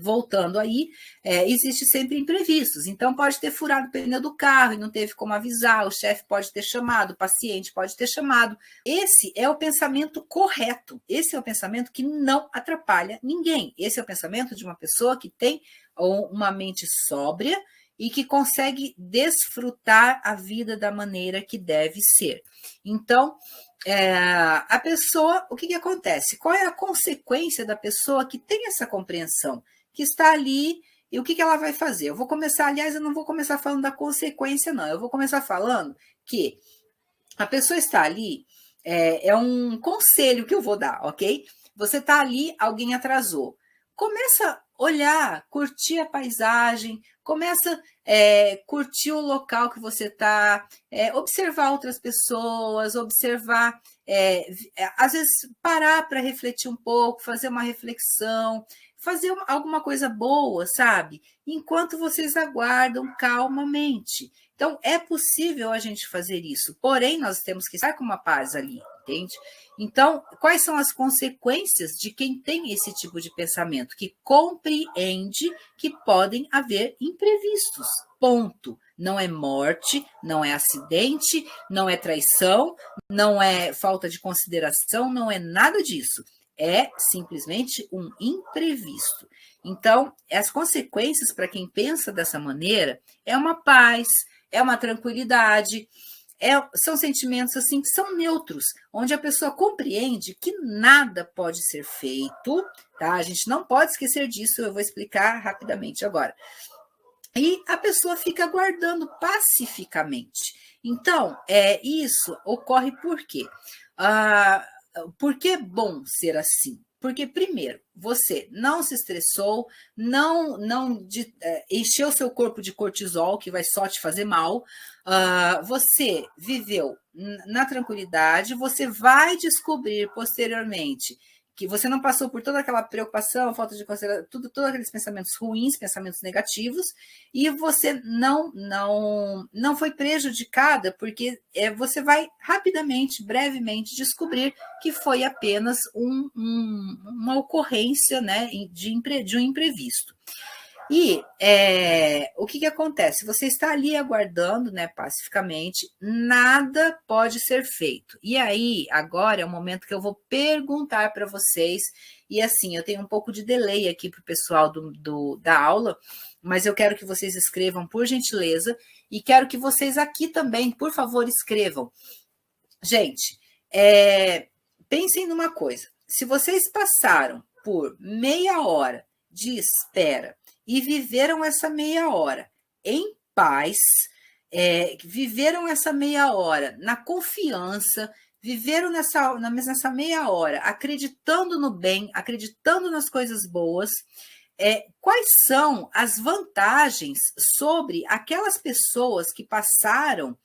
voltando aí, existe sempre imprevistos. Então, pode ter furado o pneu do carro e não teve como avisar, o chefe pode ter chamado, o paciente pode ter chamado. Esse é o pensamento correto, esse é o pensamento que não atrapalha ninguém. Esse é o pensamento de uma pessoa que tem uma mente sóbria e que consegue desfrutar a vida da maneira que deve ser. Então, a pessoa, o que acontece? Qual é a consequência da pessoa que tem essa compreensão? Que está ali, e o que ela vai fazer? Eu vou começar, aliás, eu não vou começar falando da consequência, não. Eu vou começar falando que a pessoa está ali, é um conselho que eu vou dar, ok? Você está ali, alguém atrasou. Começa a olhar, curtir a paisagem, começa a curtir o local que você está, observar outras pessoas, observar, às vezes parar para refletir um pouco, fazer uma reflexão, fazer alguma coisa boa, sabe? Enquanto vocês aguardam calmamente. Então, é possível a gente fazer isso, porém, nós temos que estar com uma paz ali, entende? Então, quais são as consequências de quem tem esse tipo de pensamento? Que compreende que podem haver imprevistos, ponto. Não é morte, não é acidente, não é traição, não é falta de consideração, não é nada disso. É simplesmente um imprevisto. Então, as consequências para quem pensa dessa maneira é uma paz, é uma tranquilidade, são sentimentos assim que são neutros, onde a pessoa compreende que nada pode ser feito, tá? A gente não pode esquecer disso, eu vou explicar rapidamente agora. E a pessoa fica aguardando pacificamente. Então, isso ocorre por quê? Por que é bom ser assim? Porque, primeiro, você não se estressou, não encheu seu corpo de cortisol, que vai só te fazer mal, você viveu na tranquilidade, você vai descobrir posteriormente que você não passou por toda aquela preocupação, falta de consideração, todos aqueles pensamentos ruins, pensamentos negativos, e você não foi prejudicada, porque você vai rapidamente, brevemente descobrir que foi apenas uma ocorrência, né, de um imprevisto. E o que acontece? Você está ali aguardando, né, pacificamente, nada pode ser feito. E aí, agora é o momento que eu vou perguntar para vocês, e assim, eu tenho um pouco de delay aqui para o pessoal da aula, mas eu quero que vocês escrevam, por gentileza, e quero que vocês aqui também, por favor, escrevam. Gente, pensem numa coisa, se vocês passaram por meia hora de espera e viveram essa meia hora em paz, viveram essa meia hora na confiança, viveram nessa meia hora acreditando no bem, acreditando nas coisas boas, quais são as vantagens sobre aquelas pessoas que passaram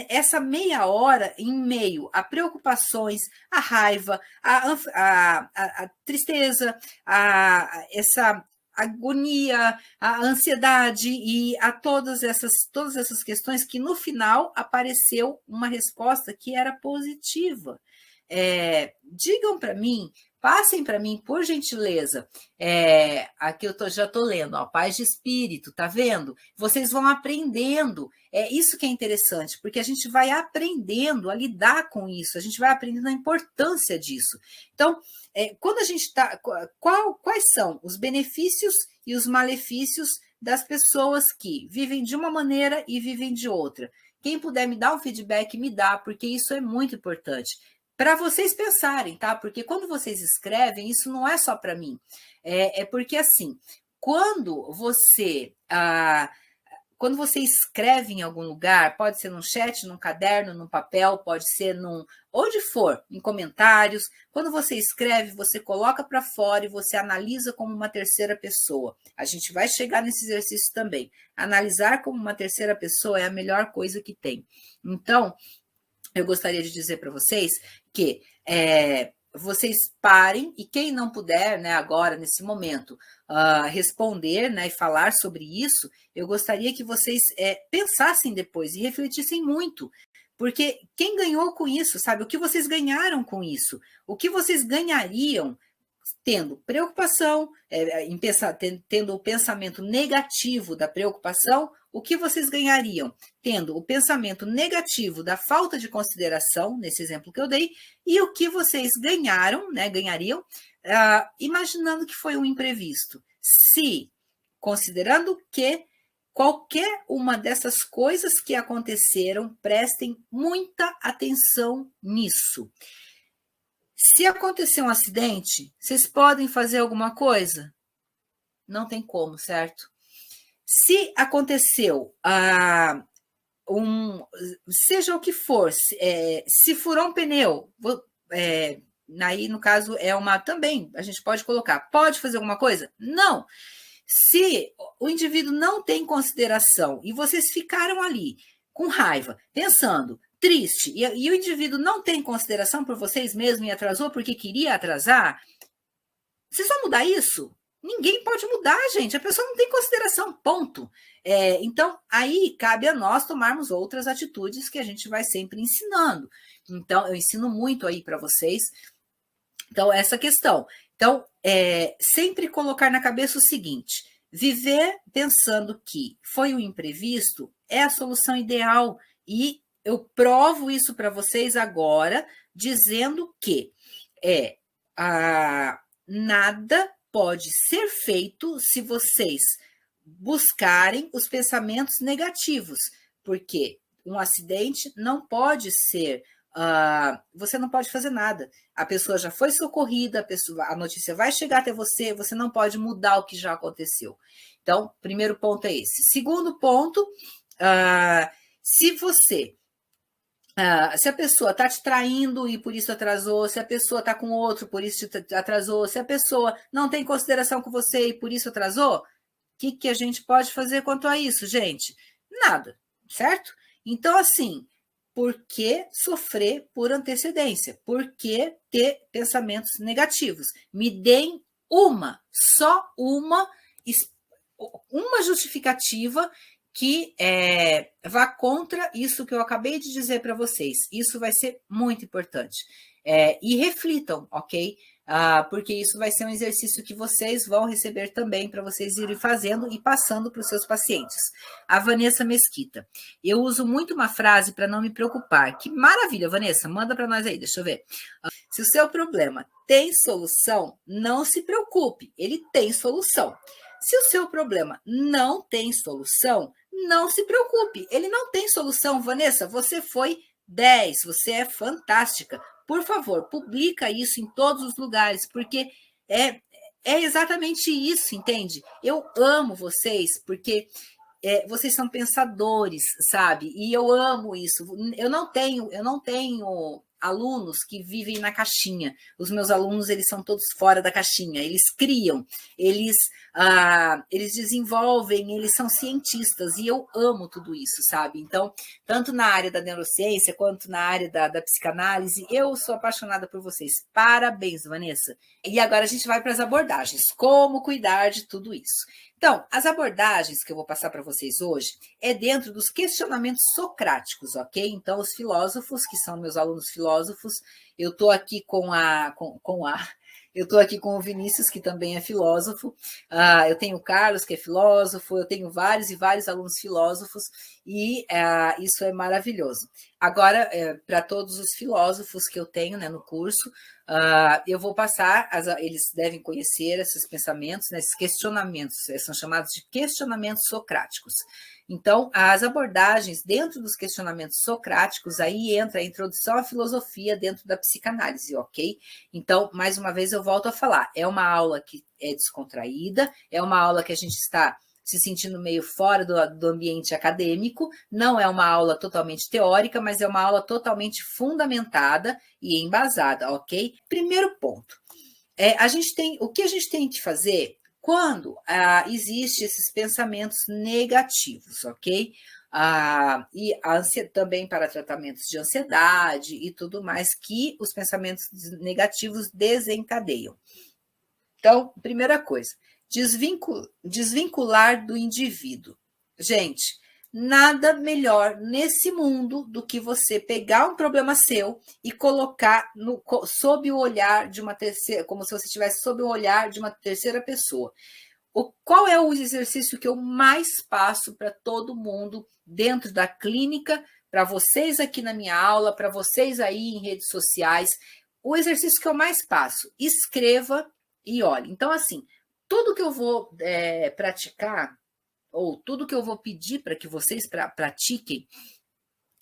essa meia hora em meio a preocupações, a raiva, a tristeza, essa agonia, a ansiedade e a todas essas questões que no final apareceu uma resposta que era positiva. Digam para mim, passem para mim, por gentileza, aqui eu já estou lendo, ó, paz de espírito, tá vendo? Vocês vão aprendendo, isso que é interessante, porque a gente vai aprendendo a lidar com isso, a gente vai aprendendo a importância disso. Então, quando a gente está, quais são os benefícios e os malefícios das pessoas que vivem de uma maneira e vivem de outra? Quem puder me dar um feedback, me dá, porque isso é muito importante. Para vocês pensarem, tá? Porque quando vocês escrevem, isso não é só para mim. Porque, assim, quando você escreve em algum lugar, pode ser num chat, num caderno, num papel, pode ser onde for, em comentários. Quando você escreve, você coloca para fora e você analisa como uma terceira pessoa. A gente vai chegar nesse exercício também. Analisar como uma terceira pessoa é a melhor coisa que tem. Então, eu gostaria de dizer para vocês que vocês parem, e quem não puder, né, agora, nesse momento, responder, né, e falar sobre isso, eu gostaria que vocês pensassem depois e refletissem muito, porque quem ganhou com isso, sabe? O que vocês ganharam com isso? O que vocês ganhariam tendo preocupação, tendo o pensamento negativo da preocupação? O que vocês ganhariam tendo o pensamento negativo da falta de consideração, nesse exemplo que eu dei, e o que vocês ganharam, né, ganhariam, imaginando que foi um imprevisto? Se, considerando que qualquer uma dessas coisas que aconteceram, prestem muita atenção nisso. Se acontecer um acidente, vocês podem fazer alguma coisa? Não tem como, certo? Se aconteceu seja o que for, se furou um pneu, aí no caso também, a gente pode colocar, pode fazer alguma coisa? Não. Se o indivíduo não tem consideração e vocês ficaram ali com raiva, pensando, triste, e o indivíduo não tem consideração por vocês mesmos e atrasou porque queria atrasar, vocês vão mudar isso? Ninguém pode mudar, gente. A pessoa não tem consideração, ponto. Então, aí cabe a nós tomarmos outras atitudes que a gente vai sempre ensinando. Então, eu ensino muito aí para vocês. Então, essa questão. Então, sempre colocar na cabeça o seguinte: viver pensando que foi um imprevisto é a solução ideal. E eu provo isso para vocês agora, dizendo que nada pode ser feito se vocês buscarem os pensamentos negativos, porque um acidente não pode ser, você não pode fazer nada. A pessoa já foi socorrida, a notícia vai chegar até você, você não pode mudar o que já aconteceu. Então, primeiro ponto é esse. Segundo ponto, se você Se a pessoa está te traindo e por isso atrasou, se a pessoa está com outro, por isso te atrasou, se a pessoa não tem consideração com você e por isso atrasou, o que a gente pode fazer quanto a isso, gente? Nada, certo? Então, assim, por que sofrer por antecedência? Por que ter pensamentos negativos? Me deem só uma justificativa que vá contra isso que eu acabei de dizer para vocês. Isso vai ser muito importante. E reflitam, ok? Porque isso vai ser um exercício que vocês vão receber também para vocês irem fazendo e passando para os seus pacientes. A Vanessa Mesquita. Eu uso muito uma frase para não me preocupar. Que maravilha, Vanessa. Manda para nós aí, deixa eu ver. Se o seu problema tem solução, não se preocupe. Ele tem solução. Se o seu problema não tem solução, não se preocupe. Ele não tem solução, Vanessa. Você foi 10, você é fantástica. Por favor, publica isso em todos os lugares, porque é exatamente isso, entende? Eu amo vocês, porque vocês são pensadores, sabe? E eu amo isso. Eu não tenho alunos que vivem na caixinha. Os meus alunos, eles são todos fora da caixinha. Eles criam, eles desenvolvem, eles são cientistas. E eu amo tudo isso, sabe? Então, tanto na área da neurociência quanto na área da psicanálise, eu sou apaixonada por vocês. Parabéns, Vanessa. E agora a gente vai para as abordagens. Como cuidar de tudo isso? Então, as abordagens que eu vou passar para vocês hoje é dentro dos questionamentos socráticos, ok? Então, os filósofos, que são meus alunos filósofos, eu estou aqui eu estou aqui com o Vinícius, que também é filósofo, eu tenho o Carlos, que é filósofo, eu tenho vários e vários alunos filósofos, e isso é maravilhoso. Agora, para todos os filósofos que eu tenho, né, no curso, eu vou passar, eles devem conhecer esses pensamentos, né, esses questionamentos, são chamados de questionamentos socráticos. Então, as abordagens dentro dos questionamentos socráticos, aí entra a introdução à filosofia dentro da psicanálise, ok? Então, mais uma vez eu volto a falar, é uma aula que é descontraída, é uma aula que a gente está se sentindo meio fora do ambiente acadêmico, não é uma aula totalmente teórica, mas é uma aula totalmente fundamentada e embasada, ok? Primeiro ponto, o que a gente tem que fazer quando existem esses pensamentos negativos, ok? E também para tratamentos de ansiedade e tudo mais que os pensamentos negativos desencadeiam. Então, primeira coisa, desvincular do indivíduo. Gente, nada melhor nesse mundo do que você pegar um problema seu e colocar sob o olhar de uma terceira, como se você estivesse sob o olhar de uma terceira pessoa. Qual é o exercício que eu mais passo para todo mundo dentro da clínica, para vocês aqui na minha aula, para vocês aí em redes sociais? O exercício que eu mais passo, escreva e olhe. Então, assim, tudo que eu vou praticar, ou tudo que eu vou pedir para que vocês pratiquem,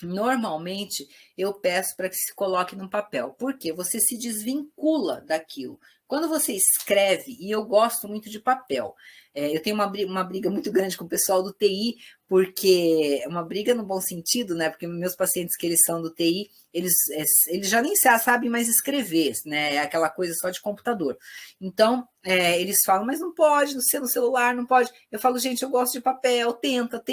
normalmente eu peço para que se coloque no papel, porque você se desvincula daquilo. Quando você escreve, e eu gosto muito de papel, eu tenho uma briga muito grande com o pessoal do TI, porque é uma briga no bom sentido, né? Porque meus pacientes que eles são do TI, eles já nem sabem mais escrever, né? É aquela coisa só de computador. Então, eles falam, mas não pode, no celular não pode. Eu falo, gente, eu gosto de papel, tenta.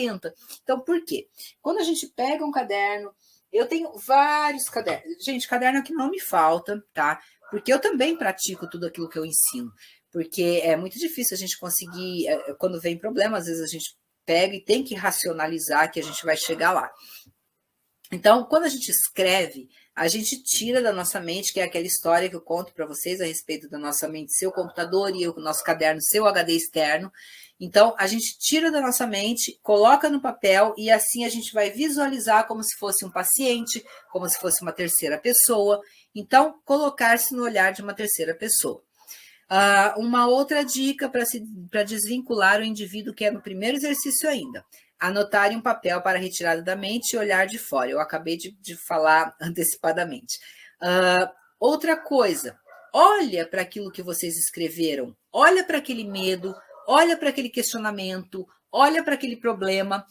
Então, por quê? Quando a gente pega um caderno, eu tenho vários cadernos. Gente, caderno que não me falta, tá? Porque eu também pratico tudo aquilo que eu ensino. Porque é muito difícil a gente conseguir, quando vem problema, às vezes a gente pega e tem que racionalizar que a gente vai chegar lá. Então, quando a gente escreve, a gente tira da nossa mente, que é aquela história que eu conto para vocês a respeito da nossa mente, seu computador e o nosso caderno, seu HD externo. Então, a gente tira da nossa mente, coloca no papel e assim a gente vai visualizar como se fosse um paciente, como se fosse uma terceira pessoa. Então, colocar-se no olhar de uma terceira pessoa. Uma outra dica para desvincular o indivíduo, que é no primeiro exercício ainda. Anotar em um papel para retirada da mente e olhar de fora. Eu acabei de falar antecipadamente. Outra coisa, olha para aquilo que vocês escreveram, olha para aquele medo, olha para aquele questionamento, olha para aquele problema.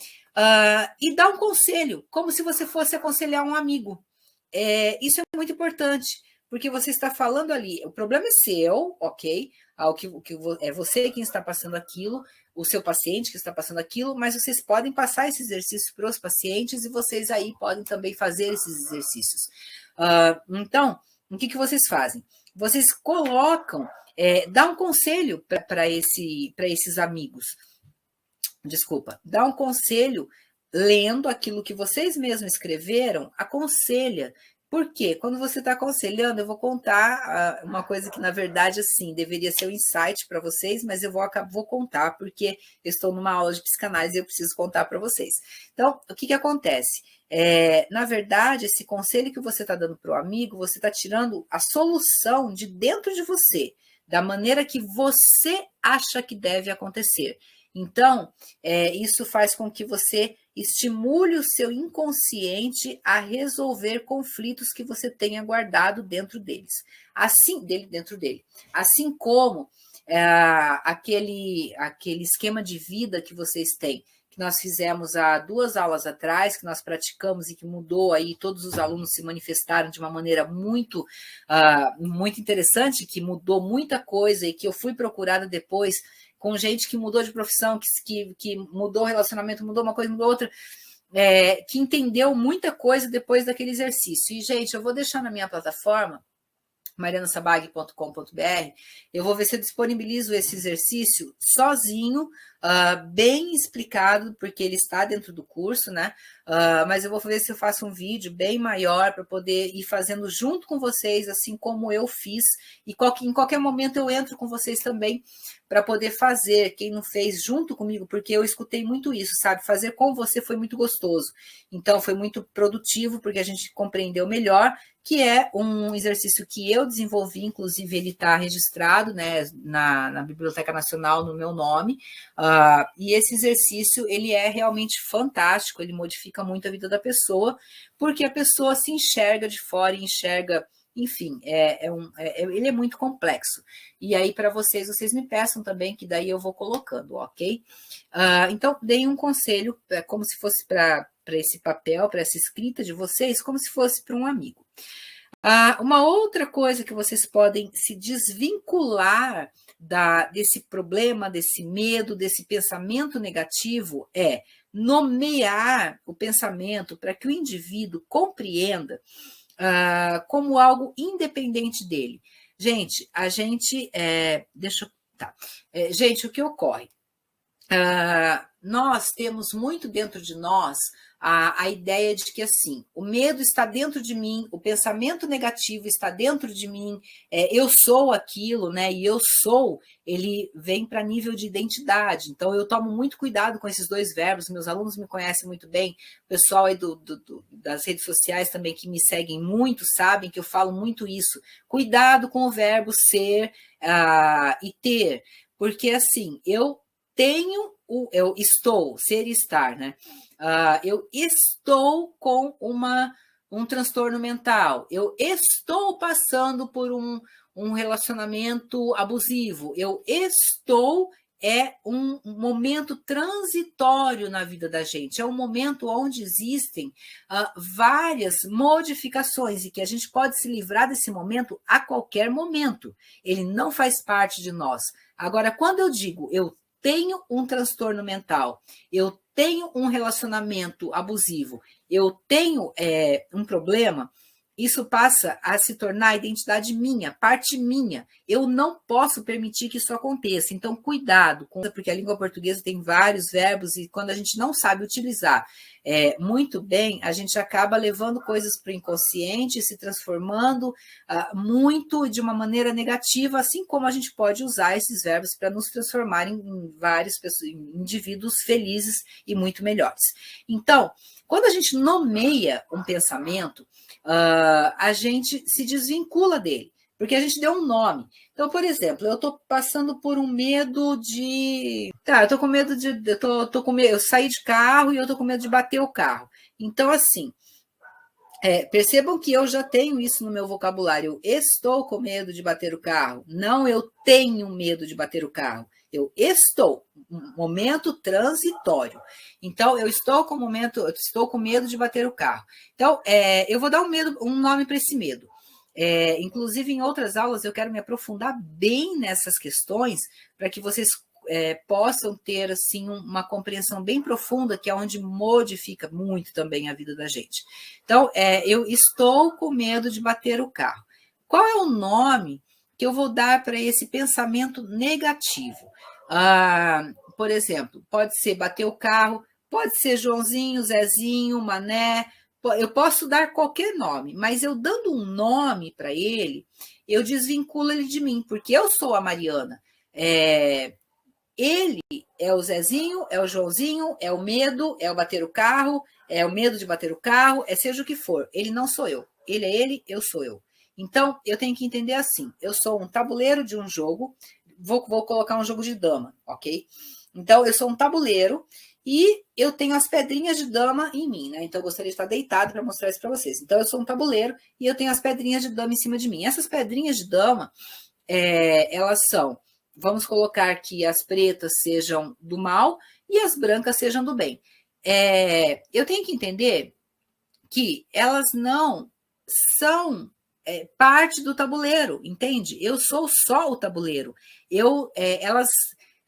e dar um conselho, como se você fosse aconselhar um amigo. Isso é muito importante, porque você está falando ali, o problema é seu, ok? É você quem está passando aquilo, o seu paciente que está passando aquilo, mas vocês podem passar esse exercício para os pacientes e vocês aí podem também fazer esses exercícios. Então, o que vocês fazem? Vocês colocam, dá um conselho para esses amigos. Desculpa, dá um conselho lendo aquilo que vocês mesmos escreveram, aconselha. Por quê? Quando você está aconselhando, eu vou contar uma coisa que, na verdade, assim, deveria ser um insight para vocês, mas eu vou contar, porque eu estou numa aula de psicanálise e eu preciso contar para vocês. Então, o que acontece? Na verdade, esse conselho que você está dando para o amigo, você está tirando a solução de dentro de você, da maneira que você acha que deve acontecer. Então, isso faz com que você estimule o seu inconsciente a resolver conflitos que você tenha guardado dentro deles. Dentro dele. Assim como aquele esquema de vida que vocês têm, que nós fizemos há 2 aulas atrás, que nós praticamos e que mudou aí, todos os alunos se manifestaram de uma maneira muito, muito interessante, que mudou muita coisa e que eu fui procurada depois com gente que mudou de profissão, que mudou o relacionamento, mudou uma coisa, mudou outra, que entendeu muita coisa depois daquele exercício. E, gente, eu vou deixar na minha plataforma, marianasabag.com.br, eu vou ver se eu disponibilizo esse exercício sozinho, bem explicado, porque ele está dentro do curso, né? Mas eu vou ver se eu faço um vídeo bem maior para poder ir fazendo junto com vocês, assim como eu fiz, e em qualquer momento eu entro com vocês também para poder fazer, quem não fez junto comigo, porque eu escutei muito isso, sabe? Fazer com você foi muito gostoso. Então, foi muito produtivo, porque a gente compreendeu melhor, que é um exercício que eu desenvolvi, inclusive ele está registrado, né, na Biblioteca Nacional no meu nome, e esse exercício, ele é realmente fantástico, ele modifica muito a vida da pessoa, porque a pessoa se enxerga de fora e enxerga, enfim, ele é muito complexo. E aí, para vocês me peçam também, que daí eu vou colocando, ok? Então, deem um conselho, como se fosse para esse papel, para essa escrita de vocês, como se fosse para um amigo. Uma outra coisa que vocês podem se desvincular desse problema, desse medo, desse pensamento negativo é nomear o pensamento para que o indivíduo compreenda como algo independente dele. Gente, gente, o que ocorre? Nós temos muito dentro de nós a ideia de que, assim, o medo está dentro de mim, o pensamento negativo está dentro de mim, eu sou aquilo, né? E eu sou, ele vem para nível de identidade. Então, eu tomo muito cuidado com esses 2 verbos, meus alunos me conhecem muito bem, o pessoal aí das redes sociais também que me seguem muito, sabem que eu falo muito isso. Cuidado com o verbo ser e ter, porque, assim, eu estou, ser e estar, né? Eu estou com um transtorno mental, eu estou passando por um relacionamento abusivo, eu estou um momento transitório na vida da gente, é um momento onde existem várias modificações e que a gente pode se livrar desse momento a qualquer momento, ele não faz parte de nós. Agora, quando eu digo eu tenho um transtorno mental, eu tenho um relacionamento abusivo, eu tenho um problema, isso passa a se tornar identidade minha, parte minha. Eu não posso permitir que isso aconteça. Então, cuidado, porque a língua portuguesa tem vários verbos e quando a gente não sabe utilizar muito bem, a gente acaba levando coisas para o inconsciente, se transformando muito de uma maneira negativa, assim como a gente pode usar esses verbos para nos transformar em várias pessoas, em indivíduos felizes e muito melhores. Então, quando a gente nomeia um pensamento, a gente se desvincula dele, porque a gente deu um nome. Então, por exemplo, eu estou passando por um medo de... eu estou com medo de... Eu saí de carro e eu estou com medo de bater o carro. Então, assim, percebam que eu já tenho isso no meu vocabulário. Eu estou com medo de bater o carro. Não, eu tenho medo de bater o carro. Eu estou, um momento transitório. Então, eu estou com medo de bater o carro. Então, eu vou dar um nome para esse medo. Inclusive, em outras aulas, eu quero me aprofundar bem nessas questões para que vocês possam ter assim uma compreensão bem profunda, que é onde modifica muito também a vida da gente. Então, eu estou com medo de bater o carro. Qual é o nome que eu vou dar para esse pensamento negativo? Por exemplo, pode ser bater o carro, pode ser Joãozinho, Zezinho, Mané, eu posso dar qualquer nome, mas eu dando um nome para ele, eu desvinculo ele de mim, porque eu sou a Mariana. Ele é o Zezinho, é o Joãozinho, é o medo, é o bater o carro, é o medo de bater o carro, seja o que for. Ele não sou eu. Ele é ele, eu sou eu. Então, eu tenho que entender assim, eu sou um tabuleiro de um jogo, vou colocar um jogo de dama, ok? Então, eu sou um tabuleiro e eu tenho as pedrinhas de dama em mim, né? Então, eu gostaria de estar deitado para mostrar isso para vocês. Então, eu sou um tabuleiro e eu tenho as pedrinhas de dama em cima de mim. Essas pedrinhas de dama, elas são, vamos colocar que as pretas sejam do mal e as brancas sejam do bem. Eu tenho que entender que elas não são parte do tabuleiro, entende? Eu sou só o tabuleiro. Elas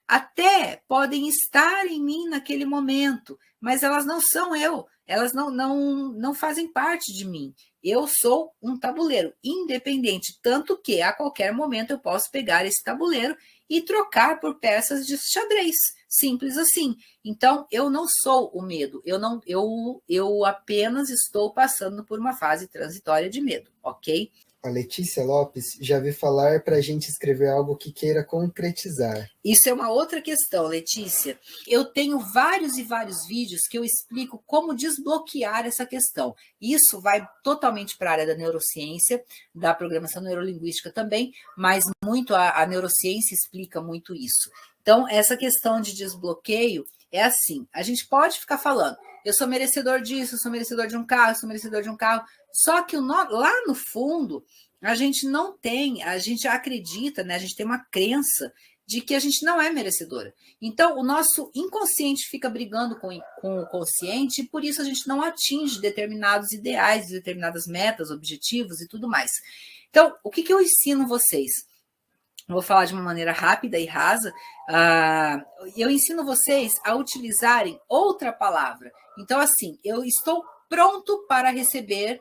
até podem estar em mim naquele momento, mas elas não são eu, elas não fazem parte de mim. Eu sou um tabuleiro independente, tanto que a qualquer momento eu posso pegar esse tabuleiro e trocar por peças de xadrez, simples assim. Então, eu não sou o medo, eu apenas estou passando por uma fase transitória de medo, ok? A Letícia Lopes já veio falar para a gente escrever algo que queira concretizar. Isso é uma outra questão, Letícia. Eu tenho vários e vários vídeos que eu explico como desbloquear essa questão. Isso vai totalmente para a área da neurociência, da programação neurolinguística também, mas muito a neurociência explica muito isso. Então, essa questão de desbloqueio é assim, a gente pode ficar falando, eu sou merecedor disso, eu sou merecedor de um carro, eu sou merecedor de um carro, só que lá no fundo, a gente não tem, a gente acredita, né? A gente tem uma crença de que a gente não é merecedora. Então, o nosso inconsciente fica brigando com o consciente e por isso a gente não atinge determinados ideais, determinadas metas, objetivos e tudo mais. Então, o que eu ensino vocês? Vou falar de uma maneira rápida e rasa. Eu ensino vocês a utilizarem outra palavra. Então, assim, eu estou pronto para receber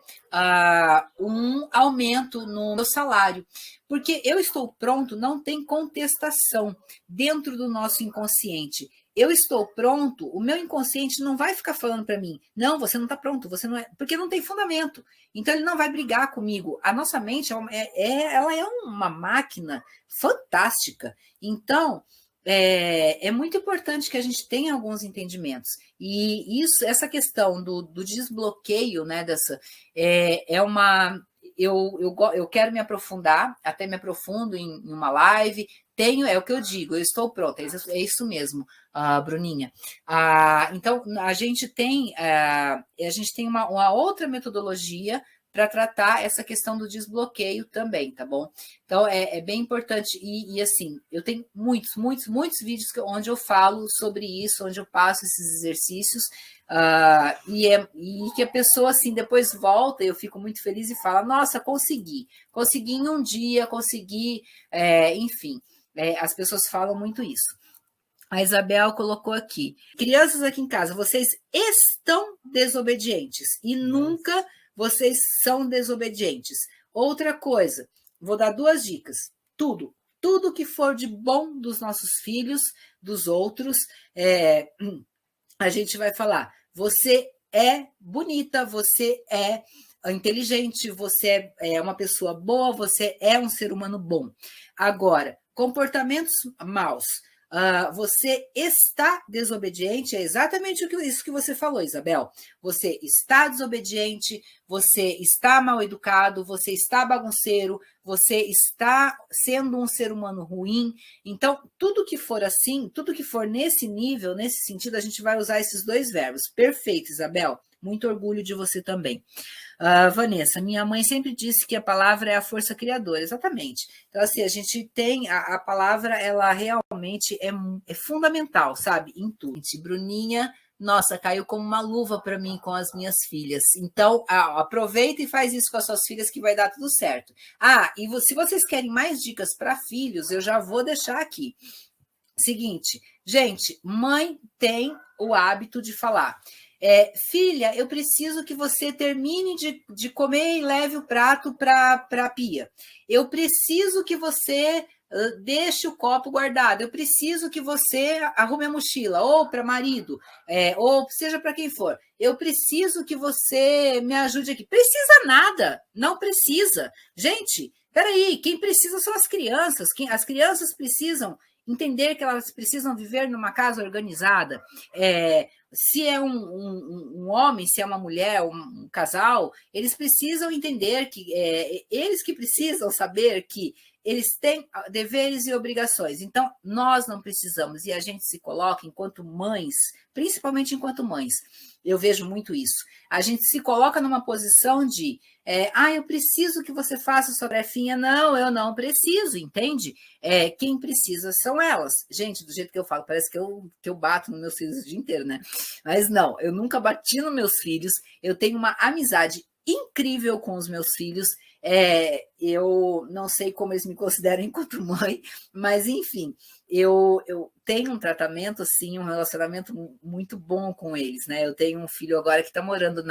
um aumento no meu salário. Porque eu estou pronto, não tem contestação dentro do nosso inconsciente. Eu estou pronto, o meu inconsciente não vai ficar falando para mim, não, você não está pronto, você não é, porque não tem fundamento. Então ele não vai brigar comigo. A nossa mente ela é uma máquina fantástica. Então é muito importante que a gente tenha alguns entendimentos. E essa questão do desbloqueio, né, eu quero me aprofundar, até me aprofundo em uma live. É o que eu digo, eu estou pronta, é isso mesmo, Bruninha. Então, a gente tem uma outra metodologia para tratar essa questão do desbloqueio também, tá bom? Então, é bem importante. E assim, eu tenho muitos vídeos onde eu falo sobre isso, onde eu passo esses exercícios, e que a pessoa, assim, depois volta, eu fico muito feliz e fala, nossa, consegui em um dia, enfim, as pessoas falam muito isso. A Isabel colocou aqui, crianças aqui em casa, vocês estão desobedientes e nunca vocês são desobedientes. Outra coisa, vou dar 2 dicas. Tudo que for de bom dos nossos filhos, dos outros, a gente vai falar, você é bonita, você é inteligente, você é uma pessoa boa, você é um ser humano bom. Agora, comportamentos maus, você está desobediente, é exatamente isso que você falou, Isabel. Você está desobediente, você está mal educado, você está bagunceiro, você está sendo um ser humano ruim. Então, tudo que for assim, tudo que for nesse nível, nesse sentido, a gente vai usar esses 2 verbos. Perfeito, Isabel. Muito orgulho de você também. Vanessa, minha mãe sempre disse que a palavra é a força criadora, exatamente. Então, assim, a gente tem, a palavra, ela realmente é fundamental, sabe, em tudo. Bruninha, nossa, caiu como uma luva para mim com as minhas filhas. Então, aproveita e faz isso com as suas filhas que vai dar tudo certo. E se vocês querem mais dicas para filhos, eu já vou deixar aqui. Seguinte, gente, mãe tem o hábito de falar: filha, eu preciso que você termine de comer e leve o prato para a pia. Eu preciso que você deixe o copo guardado. Eu preciso que você arrume a mochila, ou para marido, ou seja para quem for. Eu preciso que você me ajude aqui. Precisa nada, não precisa. Gente, peraí, quem precisa são as crianças. As crianças precisam entender que elas precisam viver numa casa organizada. Se é um homem, se é uma mulher, um casal, eles precisam entender que eles que precisam saber que eles têm deveres e obrigações. Então, nós não precisamos, e a gente se coloca enquanto mães, principalmente enquanto mães, eu vejo muito isso. A gente se coloca numa posição de eu preciso que você faça sua tarefinha. Não, eu não preciso, entende? Quem precisa são elas. Gente, do jeito que eu falo, parece que eu bato nos meus filhos o dia inteiro, né? Mas não, eu nunca bati nos meus filhos, eu tenho uma amizade incrível com os meus filhos. Eu não sei como eles me consideram enquanto mãe, mas enfim, eu tenho um tratamento, assim, um relacionamento muito bom com eles, né? Eu tenho um filho agora que está morando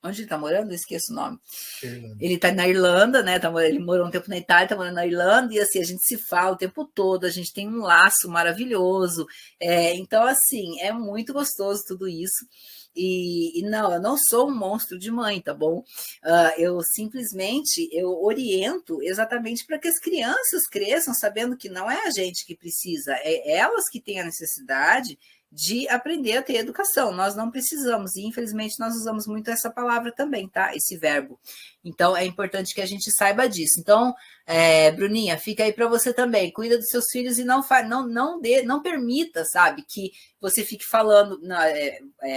Onde ele está morando? Eu esqueço o nome. Irlanda. Ele está na Irlanda, né? Ele morou um tempo na Itália, está morando na Irlanda, e assim, a gente se fala o tempo todo, a gente tem um laço maravilhoso. Então, assim, é muito gostoso tudo isso. E não, eu não sou um monstro de mãe, tá bom? Eu simplesmente oriento exatamente para que as crianças cresçam sabendo que não é a gente que precisa, é elas que têm a necessidade de aprender a ter educação. Nós não precisamos, e infelizmente nós usamos muito essa palavra também, tá? Esse verbo. Então, é importante que a gente saiba disso. Então, Bruninha, fica aí para você também. Cuida dos seus filhos e não permita, sabe, que você fique falando,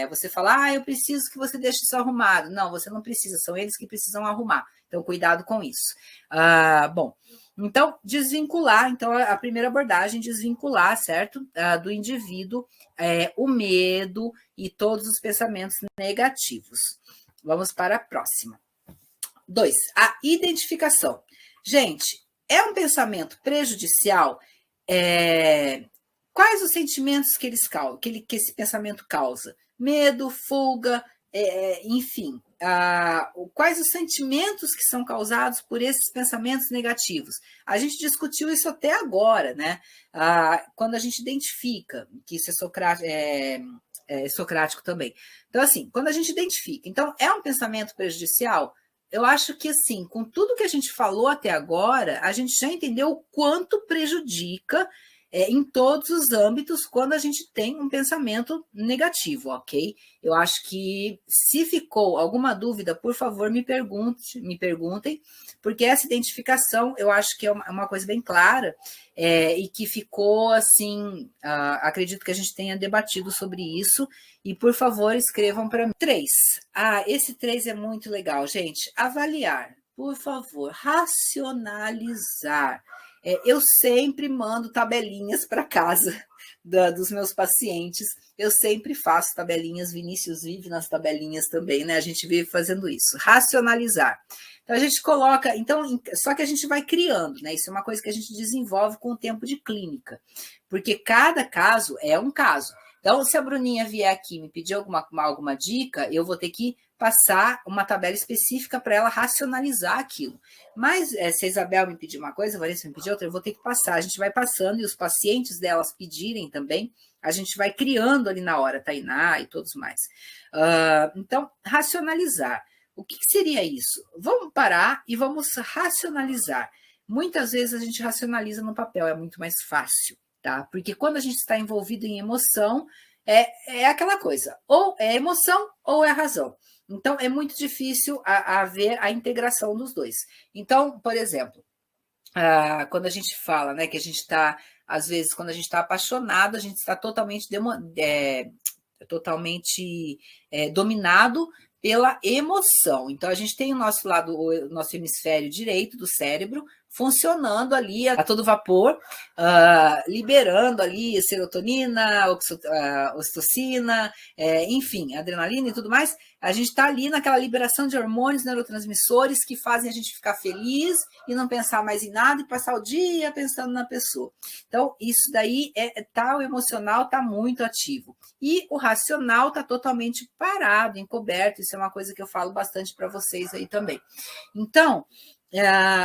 você fala, eu preciso que você deixe isso arrumado. Não, você não precisa, são eles que precisam arrumar. Então, cuidado com isso. Bom, então, desvincular. Então, a primeira abordagem, desvincular, certo? Do indivíduo, o medo e todos os pensamentos negativos. Vamos para a próxima. 2, a identificação. Gente, é um pensamento prejudicial? Quais os sentimentos que esse pensamento causa? Medo, fuga, enfim. Quais os sentimentos que são causados por esses pensamentos negativos? A gente discutiu isso até agora, né? Quando a gente identifica que isso é socrático também. Então, assim, quando a gente identifica, então, é um pensamento prejudicial? Eu acho que, assim, com tudo que a gente falou até agora, a gente já entendeu o quanto prejudica em todos os âmbitos quando a gente tem um pensamento negativo, ok? Eu acho que se ficou alguma dúvida, por favor, me perguntem, porque essa identificação eu acho que é uma coisa bem clara e que ficou assim, acredito que a gente tenha debatido sobre isso, e por favor, escrevam para mim. 3. Esse 3 é muito legal, gente. Avaliar, por favor, racionalizar. Eu sempre mando tabelinhas para casa dos meus pacientes, eu sempre faço tabelinhas, Vinícius vive nas tabelinhas também, né? A gente vive fazendo isso, racionalizar. Então, a gente coloca, só que a gente vai criando, né? Isso é uma coisa que a gente desenvolve com o tempo de clínica, porque cada caso é um caso. Então, se a Bruninha vier aqui me pedir alguma dica, eu vou ter que passar uma tabela específica para ela racionalizar aquilo. Mas se a Isabel me pedir uma coisa, a Vanessa me pedir outra, eu vou ter que passar. A gente vai passando e os pacientes delas pedirem também, a gente vai criando ali na hora, Tainá e todos mais. Então, racionalizar. O que seria isso? Vamos parar e vamos racionalizar. Muitas vezes a gente racionaliza no papel, é muito mais fácil, tá? Porque quando a gente está envolvido em emoção, é aquela coisa, ou é emoção ou é razão. Então, é muito difícil haver a integração dos dois. Então, por exemplo, quando a gente fala, né, que a gente está, às vezes, quando a gente está apaixonado, a gente está totalmente totalmente dominado pela emoção. Então, a gente tem o nosso lado, o nosso hemisfério direito do cérebro, funcionando ali a todo vapor, liberando ali serotonina, ocitocina, enfim, adrenalina e tudo mais. A gente está ali naquela liberação de hormônios, neurotransmissores que fazem a gente ficar feliz e não pensar mais em nada e passar o dia pensando na pessoa. Então, isso daí o emocional está muito ativo. E o racional está totalmente parado, encoberto. Isso é uma coisa que eu falo bastante para vocês aí também. Então,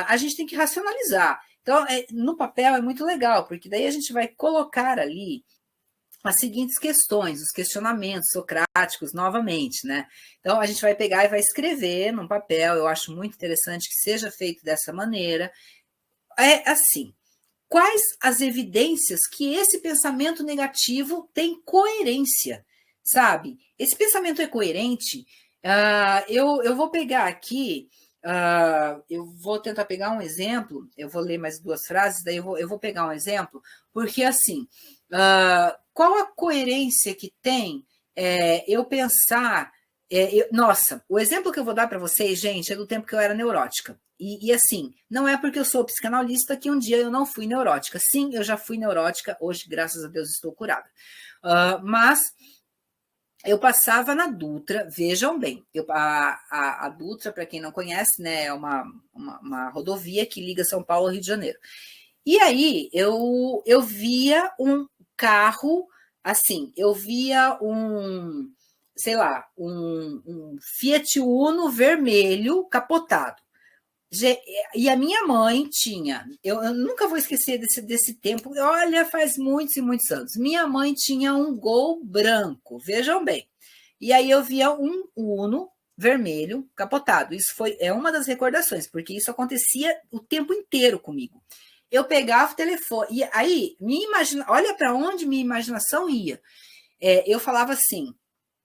a gente tem que racionalizar. Então, no papel é muito legal, porque daí a gente vai colocar ali as seguintes questões, os questionamentos socráticos novamente, né? Então, a gente vai pegar e vai escrever num papel, eu acho muito interessante que seja feito dessa maneira. É assim, quais as evidências que esse pensamento negativo tem coerência, sabe? Esse pensamento é coerente? Eu vou pegar aqui... eu vou tentar pegar um exemplo, eu vou ler mais 2 frases, daí eu vou pegar um exemplo, porque assim, qual a coerência que tem eu pensar... nossa, o exemplo que eu vou dar para vocês, gente, é do tempo que eu era neurótica. E assim, não é porque eu sou psicanalista que um dia eu não fui neurótica. Sim, eu já fui neurótica, hoje, graças a Deus, estou curada. Mas... eu passava na Dutra, vejam bem, a Dutra, para quem não conhece, né, é uma rodovia que liga São Paulo ao Rio de Janeiro. E aí eu via um carro, assim, eu via sei lá, um Fiat Uno vermelho capotado. E a minha mãe tinha, eu nunca vou esquecer desse tempo, olha, faz muitos e muitos anos. Minha mãe tinha um Gol branco, vejam bem. E aí eu via um Uno vermelho capotado. Isso é uma das recordações, porque isso acontecia o tempo inteiro comigo. Eu pegava o telefone, e aí, olha para onde minha imaginação ia. Eu falava assim,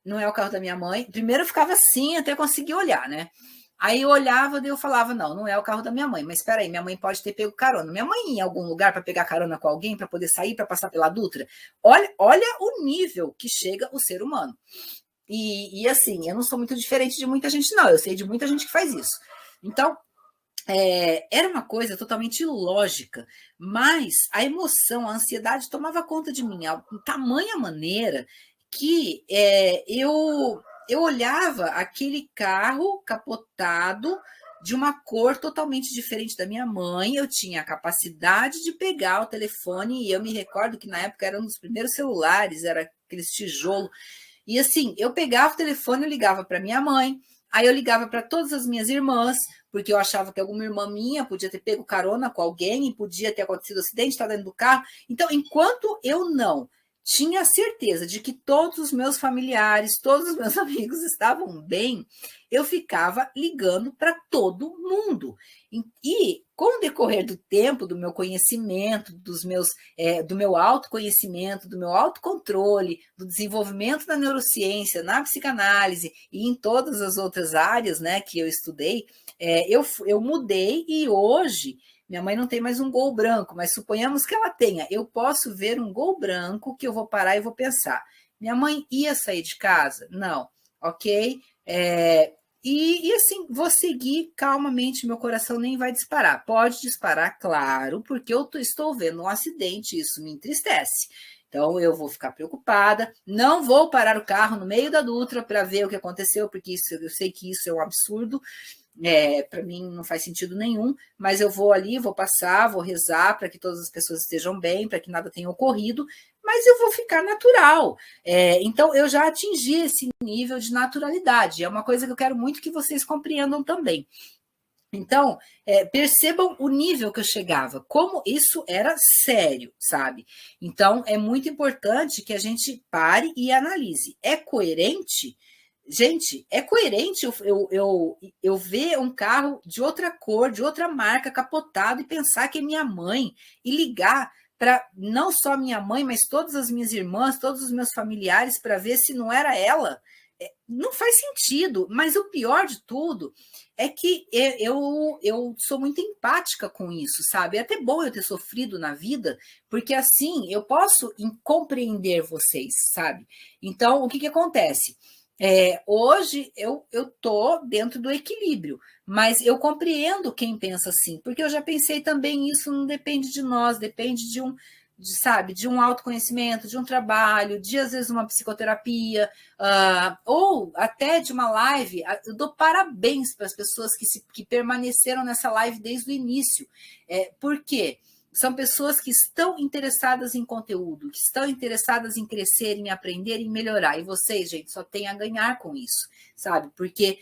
não é o carro da minha mãe. Primeiro eu ficava assim, até conseguir olhar, né? Aí eu olhava e eu falava, não é o carro da minha mãe, mas espera aí, minha mãe pode ter pego carona. Minha mãe ia em algum lugar para pegar carona com alguém, para poder sair, para passar pela Dutra. Olha o nível que chega o ser humano. E assim, eu não sou muito diferente de muita gente, não. Eu sei de muita gente que faz isso. Então, era uma coisa totalmente ilógica, mas a emoção, a ansiedade tomava conta de mim, de tamanha maneira que eu olhava aquele carro capotado de uma cor totalmente diferente da minha mãe, eu tinha a capacidade de pegar o telefone, e eu me recordo que na época era um dos primeiros celulares, era aqueles tijolo, e assim, eu pegava o telefone, eu ligava para minha mãe, aí eu ligava para todas as minhas irmãs, porque eu achava que alguma irmã minha podia ter pego carona com alguém e podia ter acontecido acidente, estar dentro do carro. Então, enquanto eu não tinha certeza de que todos os meus familiares, todos os meus amigos estavam bem, eu ficava ligando para todo mundo. E com o decorrer do tempo, do meu conhecimento, do meu autoconhecimento, do meu autocontrole, do desenvolvimento da neurociência, na psicanálise e em todas as outras áreas, né, que eu estudei, eu mudei e hoje... minha mãe não tem mais um Gol branco, mas suponhamos que ela tenha. Eu posso ver um Gol branco que eu vou parar e vou pensar. Minha mãe ia sair de casa? Não. Ok? E assim, vou seguir calmamente, meu coração nem vai disparar. Pode disparar, claro, porque eu estou vendo um acidente, isso me entristece. Então, eu vou ficar preocupada, não vou parar o carro no meio da Dutra para ver o que aconteceu, porque eu sei que isso é um absurdo. Para mim não faz sentido nenhum, mas eu vou ali, vou passar, vou rezar para que todas as pessoas estejam bem, para que nada tenha ocorrido, mas eu vou ficar natural. Então, eu já atingi esse nível de naturalidade, é uma coisa que eu quero muito que vocês compreendam também. Então, percebam o nível que eu chegava, como isso era sério, sabe? Então, é muito importante que a gente pare e analise. É coerente? Gente, é coerente eu ver um carro de outra cor, de outra marca, capotado, e pensar que é minha mãe, e ligar para não só minha mãe, mas todas as minhas irmãs, todos os meus familiares, para ver se não era ela. não faz sentido, mas o pior de tudo é que eu sou muito empática com isso, sabe? É até bom eu ter sofrido na vida, porque assim eu posso compreender vocês, sabe? Então, o que acontece? Hoje eu estou dentro do equilíbrio, mas eu compreendo quem pensa assim, porque eu já pensei também, isso não depende de nós, depende sabe, de um autoconhecimento, de um trabalho, de às vezes uma psicoterapia, ou até de uma live. Eu dou parabéns para as pessoas que permaneceram nessa live desde o início. Por quê? São pessoas que estão interessadas em conteúdo, que estão interessadas em crescer, em aprender, em melhorar. E vocês, gente, só tem a ganhar com isso, sabe? Porque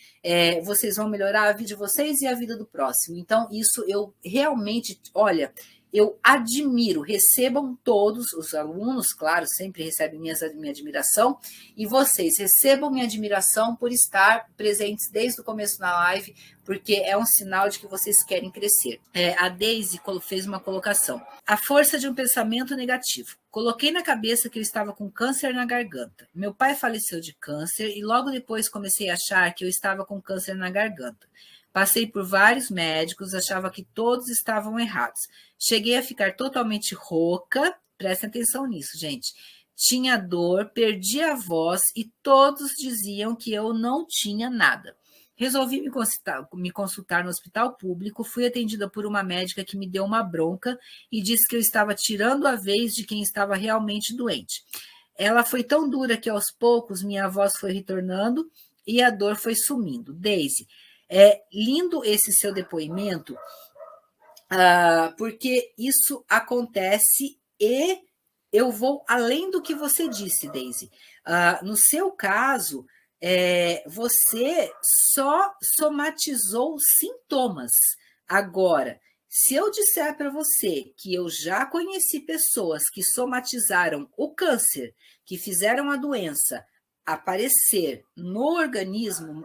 vocês vão melhorar a vida de vocês e a vida do próximo. Então, isso eu realmente, olha, eu admiro, recebam todos os alunos, claro, sempre recebem minha admiração, e vocês recebam minha admiração por estar presentes desde o começo da live, porque é um sinal de que vocês querem crescer. A Deise fez uma colocação. A força de um pensamento negativo. Coloquei na cabeça que eu estava com câncer na garganta. Meu pai faleceu de câncer e logo depois comecei a achar que eu estava com câncer na garganta. Passei por vários médicos, achava que todos estavam errados. Cheguei a ficar totalmente rouca, prestem atenção nisso, gente. Tinha dor, perdi a voz e todos diziam que eu não tinha nada. Resolvi me consultar no hospital público, fui atendida por uma médica que me deu uma bronca e disse que eu estava tirando a vez de quem estava realmente doente. Ela foi tão dura que aos poucos minha voz foi retornando e a dor foi sumindo. Deise, lindo esse seu depoimento, porque isso acontece e eu vou além do que você disse, Deise. No seu caso, você só somatizou sintomas. Agora, se eu disser para você que eu já conheci pessoas que somatizaram o câncer, que fizeram a doença aparecer no organismo,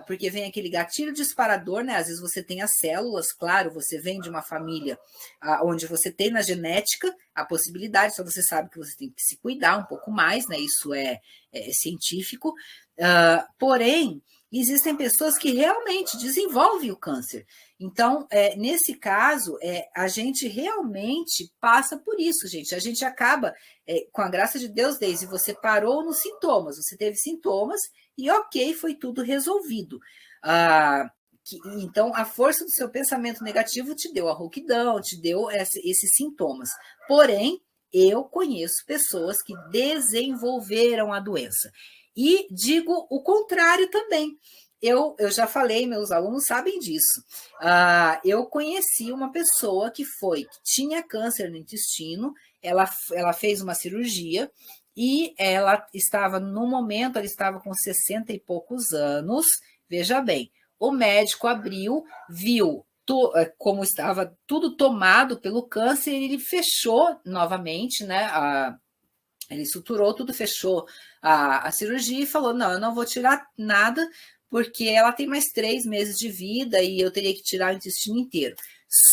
porque vem aquele gatilho disparador, né? Às vezes você tem as células, claro, você vem de uma família onde você tem na genética a possibilidade, só você sabe que você tem que se cuidar um pouco mais, né? Isso é científico, porém, existem pessoas que realmente desenvolvem o câncer. Então, nesse caso, a gente realmente passa por isso, gente. A gente acaba, com a graça de Deus, Deise, você parou nos sintomas, você teve sintomas e ok, foi tudo resolvido. Então, a força do seu pensamento negativo te deu a rouquidão, te deu esses sintomas. Porém, eu conheço pessoas que desenvolveram a doença. E digo o contrário também. Eu já falei, meus alunos sabem disso. Eu conheci uma pessoa que tinha câncer no intestino, ela fez uma cirurgia e ela estava, no momento, ela estava com 60 e poucos anos. Veja bem, o médico abriu, viu como estava tudo tomado pelo câncer, ele fechou novamente, né? Ele suturou tudo, fechou a cirurgia e falou: não, eu não vou tirar nada, porque ela tem mais 3 meses de vida e eu teria que tirar o intestino inteiro.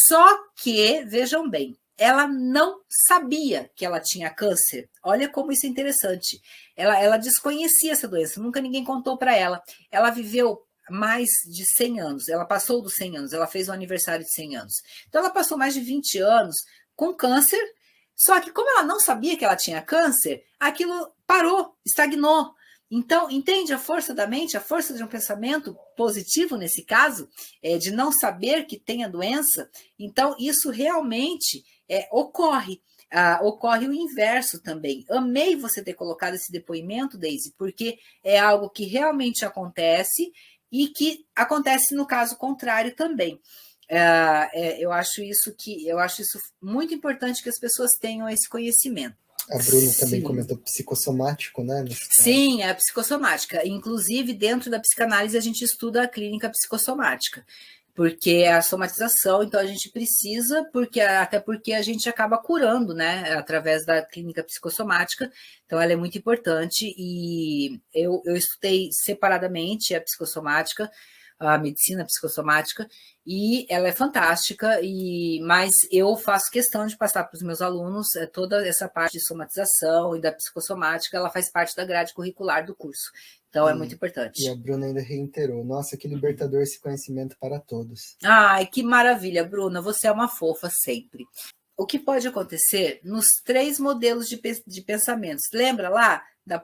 Só que, vejam bem, ela não sabia que ela tinha câncer. Olha como isso é interessante. Ela desconhecia essa doença, nunca ninguém contou para ela. Ela viveu mais de 100 anos, ela passou dos 100 anos, ela fez um aniversário de 100 anos. Então, ela passou mais de 20 anos com câncer, só que como ela não sabia que ela tinha câncer, aquilo parou, estagnou. Então, entende a força da mente, a força de um pensamento positivo nesse caso, de não saber que tem a doença? Então, isso realmente ocorre. Ocorre o inverso também. Amei você ter colocado esse depoimento, Deise, porque é algo que realmente acontece e que acontece no caso contrário também. Eu acho isso muito importante, que as pessoas tenham esse conhecimento. A Bruna também comentou psicossomático, né? Sim, é a psicossomática. Inclusive, dentro da psicanálise, a gente estuda a clínica psicossomática, porque é a somatização, então a gente precisa, até porque a gente acaba curando, né, através da clínica psicossomática, então ela é muito importante, e eu estudei separadamente a psicossomática, a medicina psicossomática, e ela é fantástica, mas eu faço questão de passar para os meus alunos toda essa parte de somatização e da psicossomática, ela faz parte da grade curricular do curso. Então, é muito importante. E a Bruna ainda reiterou, nossa, que libertador esse conhecimento para todos. Ai, que maravilha, Bruna, você é uma fofa sempre. O que pode acontecer nos 3 modelos de pensamentos? Lembra lá da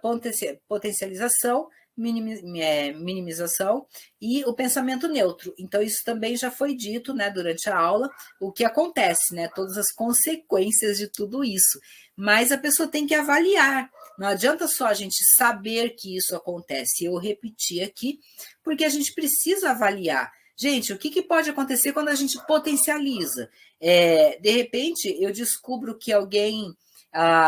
potencialização, minimização e o pensamento neutro. Então, isso também já foi dito, né, durante a aula, o que acontece, né, todas as consequências de tudo isso. Mas a pessoa tem que avaliar. Não adianta só a gente saber que isso acontece. Eu repeti aqui, porque a gente precisa avaliar. Gente, o que pode acontecer quando a gente potencializa? De repente, eu descubro que alguém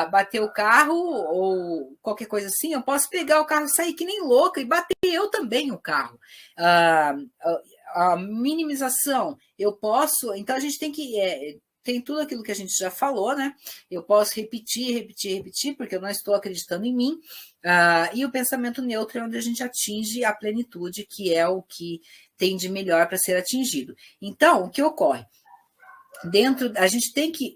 bateu o carro ou qualquer coisa assim, eu posso pegar o carro e sair que nem louca e bater eu também o carro. A minimização, eu posso... Então, a gente tem que... tem tudo aquilo que a gente já falou, né? Eu posso repetir, porque eu não estou acreditando em mim. E o pensamento neutro é onde a gente atinge a plenitude, que é o que tem de melhor para ser atingido. Então, o que ocorre? A gente tem que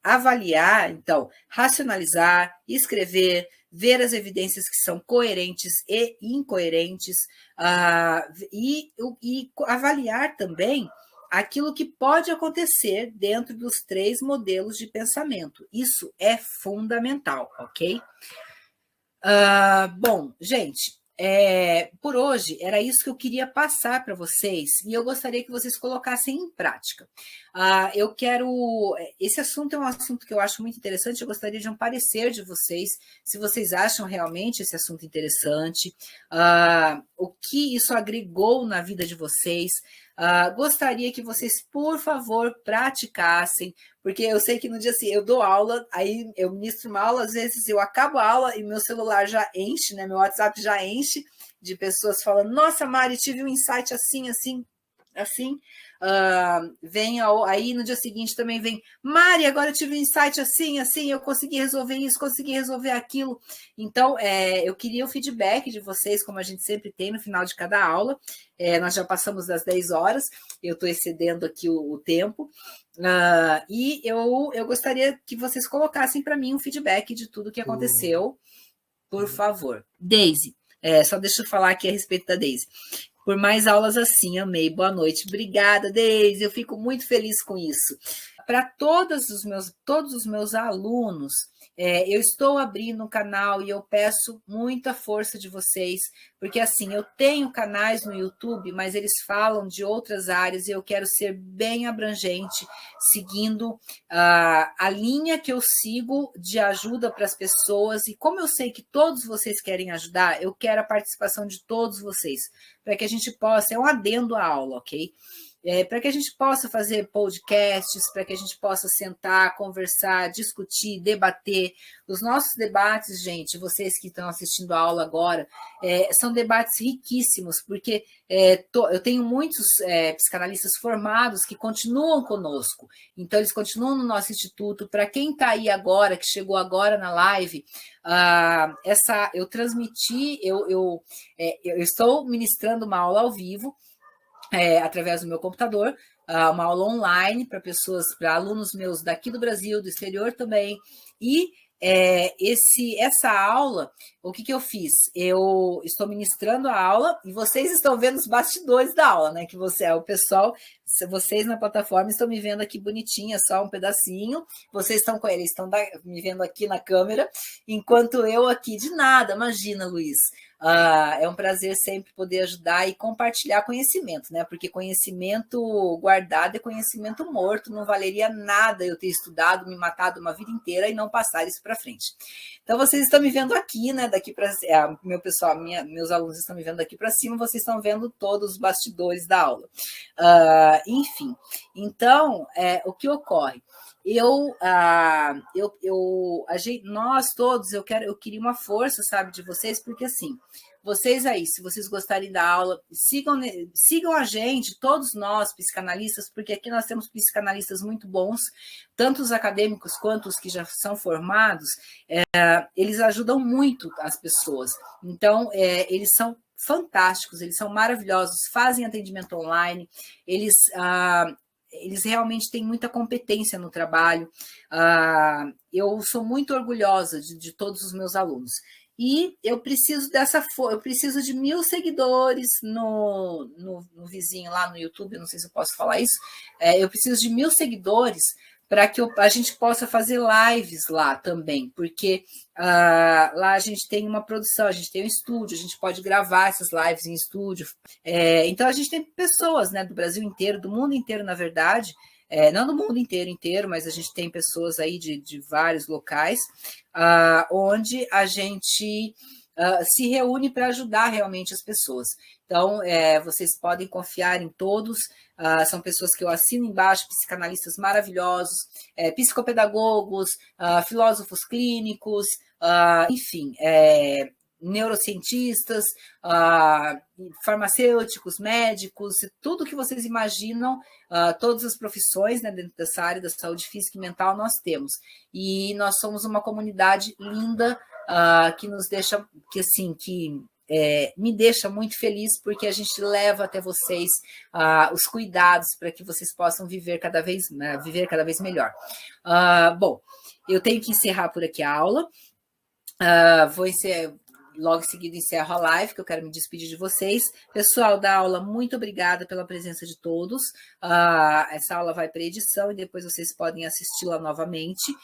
avaliar, então, racionalizar, escrever, ver as evidências que são coerentes e incoerentes, e avaliar também aquilo que pode acontecer dentro dos 3 modelos de pensamento. Isso é fundamental, ok? Bom, gente, por hoje era isso que eu queria passar para vocês e eu gostaria que vocês colocassem em prática. Esse assunto é um assunto que eu acho muito interessante, eu gostaria de um parecer de vocês, se vocês acham realmente esse assunto interessante, o que isso agregou na vida de vocês. Gostaria que vocês, por favor, praticassem, porque eu sei que no dia assim, eu dou aula, aí eu ministro uma aula, às vezes eu acabo a aula e meu celular já enche, né? Meu WhatsApp já enche de pessoas falando, nossa, Mari, tive um insight assim, assim, assim. Aí no dia seguinte também vem, Mari, agora eu tive um insight assim, assim, eu consegui resolver isso, consegui resolver aquilo. Então, eu queria o feedback de vocês, como a gente sempre tem no final de cada aula. Nós já passamos das 10 horas, eu estou excedendo aqui o tempo, e eu gostaria que vocês colocassem para mim um feedback de tudo que aconteceu, por favor. Daisy, só deixa eu falar aqui a respeito da Daisy. Por mais aulas assim, amei. Boa noite. Obrigada, Daisy. Eu fico muito feliz com isso. Para todos os meus alunos, eu estou abrindo um canal e eu peço muita força de vocês, porque assim, eu tenho canais no YouTube, mas eles falam de outras áreas e eu quero ser bem abrangente, seguindo a linha que eu sigo de ajuda para as pessoas. E como eu sei que todos vocês querem ajudar, eu quero a participação de todos vocês, para que a gente possa, é um adendo à aula, ok? Para que a gente possa fazer podcasts, para que a gente possa sentar, conversar, discutir, debater. Os nossos debates, gente, vocês que estão assistindo a aula agora, são debates riquíssimos, porque eu tenho muitos psicanalistas formados que continuam conosco, então eles continuam no nosso instituto. Para quem está aí agora, que chegou agora na live, eu transmiti, eu estou ministrando uma aula ao vivo, através do meu computador, uma aula online para alunos meus daqui do Brasil, do exterior também, e essa aula, o que eu fiz? Eu estou ministrando a aula e vocês estão vendo os bastidores da aula, né? Que o pessoal, vocês na plataforma estão me vendo aqui bonitinha, só um pedacinho, vocês estão com eles, estão me vendo aqui na câmera, enquanto eu aqui de nada, imagina, Luiz. É um prazer sempre poder ajudar e compartilhar conhecimento, né? Porque conhecimento guardado é conhecimento morto, não valeria nada eu ter estudado, me matado uma vida inteira e não passar isso para frente. Então, vocês estão me vendo aqui, né? Daqui para meu pessoal, meus alunos estão me vendo daqui para cima, vocês estão vendo todos os bastidores da aula. Enfim, então, o que ocorre? Nós todos, eu queria uma força, sabe, de vocês, porque assim, vocês aí, se vocês gostarem da aula, sigam a gente, todos nós, psicanalistas, porque aqui nós temos psicanalistas muito bons, tanto os acadêmicos quanto os que já são formados, eles ajudam muito as pessoas. Então, eles são fantásticos, eles são maravilhosos, fazem atendimento online, eles realmente têm muita competência no trabalho. Eu sou muito orgulhosa de todos os meus alunos. E eu preciso eu preciso de 1.000 seguidores no vizinho lá no YouTube, não sei se eu posso falar isso. Eu preciso de 1.000 seguidores para que a gente possa fazer lives lá também, porque lá a gente tem uma produção, a gente tem um estúdio, a gente pode gravar essas lives em estúdio. Então a gente tem pessoas, né, do Brasil inteiro, do mundo inteiro, na verdade. Não do mundo inteiro, mas a gente tem pessoas aí de vários locais, onde a gente se reúne para ajudar realmente as pessoas. Então, vocês podem confiar em todos, são pessoas que eu assino embaixo, psicanalistas maravilhosos, psicopedagogos, filósofos clínicos, enfim, neurocientistas, farmacêuticos, médicos, tudo que vocês imaginam, todas as profissões, né, dentro dessa área da saúde física e mental nós temos. E nós somos uma comunidade linda, que nos deixa, me deixa muito feliz, porque a gente leva até vocês os cuidados para que vocês possam viver cada vez melhor. Bom, eu tenho que encerrar por aqui a aula. Logo em seguida encerro a live, que eu quero me despedir de vocês. Pessoal da aula, muito obrigada pela presença de todos. Essa aula vai para edição e depois vocês podem assisti-la novamente.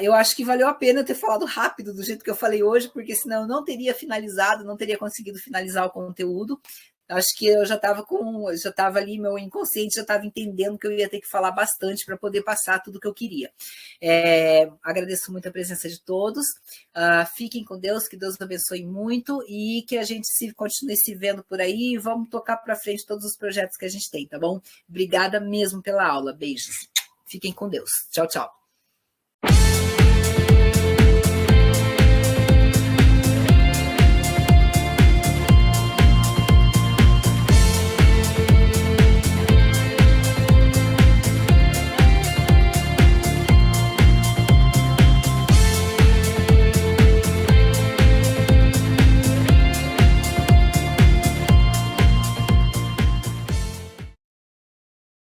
Eu acho que valeu a pena eu ter falado rápido do jeito que eu falei hoje, porque senão eu não teria finalizado, não teria conseguido finalizar o conteúdo. Acho que eu já estava ali, meu inconsciente já estava entendendo que eu ia ter que falar bastante para poder passar tudo o que eu queria. Agradeço muito a presença de todos. Fiquem com Deus, que Deus abençoe muito e que a gente continue se vendo por aí e vamos tocar para frente todos os projetos que a gente tem, tá bom? Obrigada mesmo pela aula. Beijos. Fiquem com Deus. Tchau, tchau.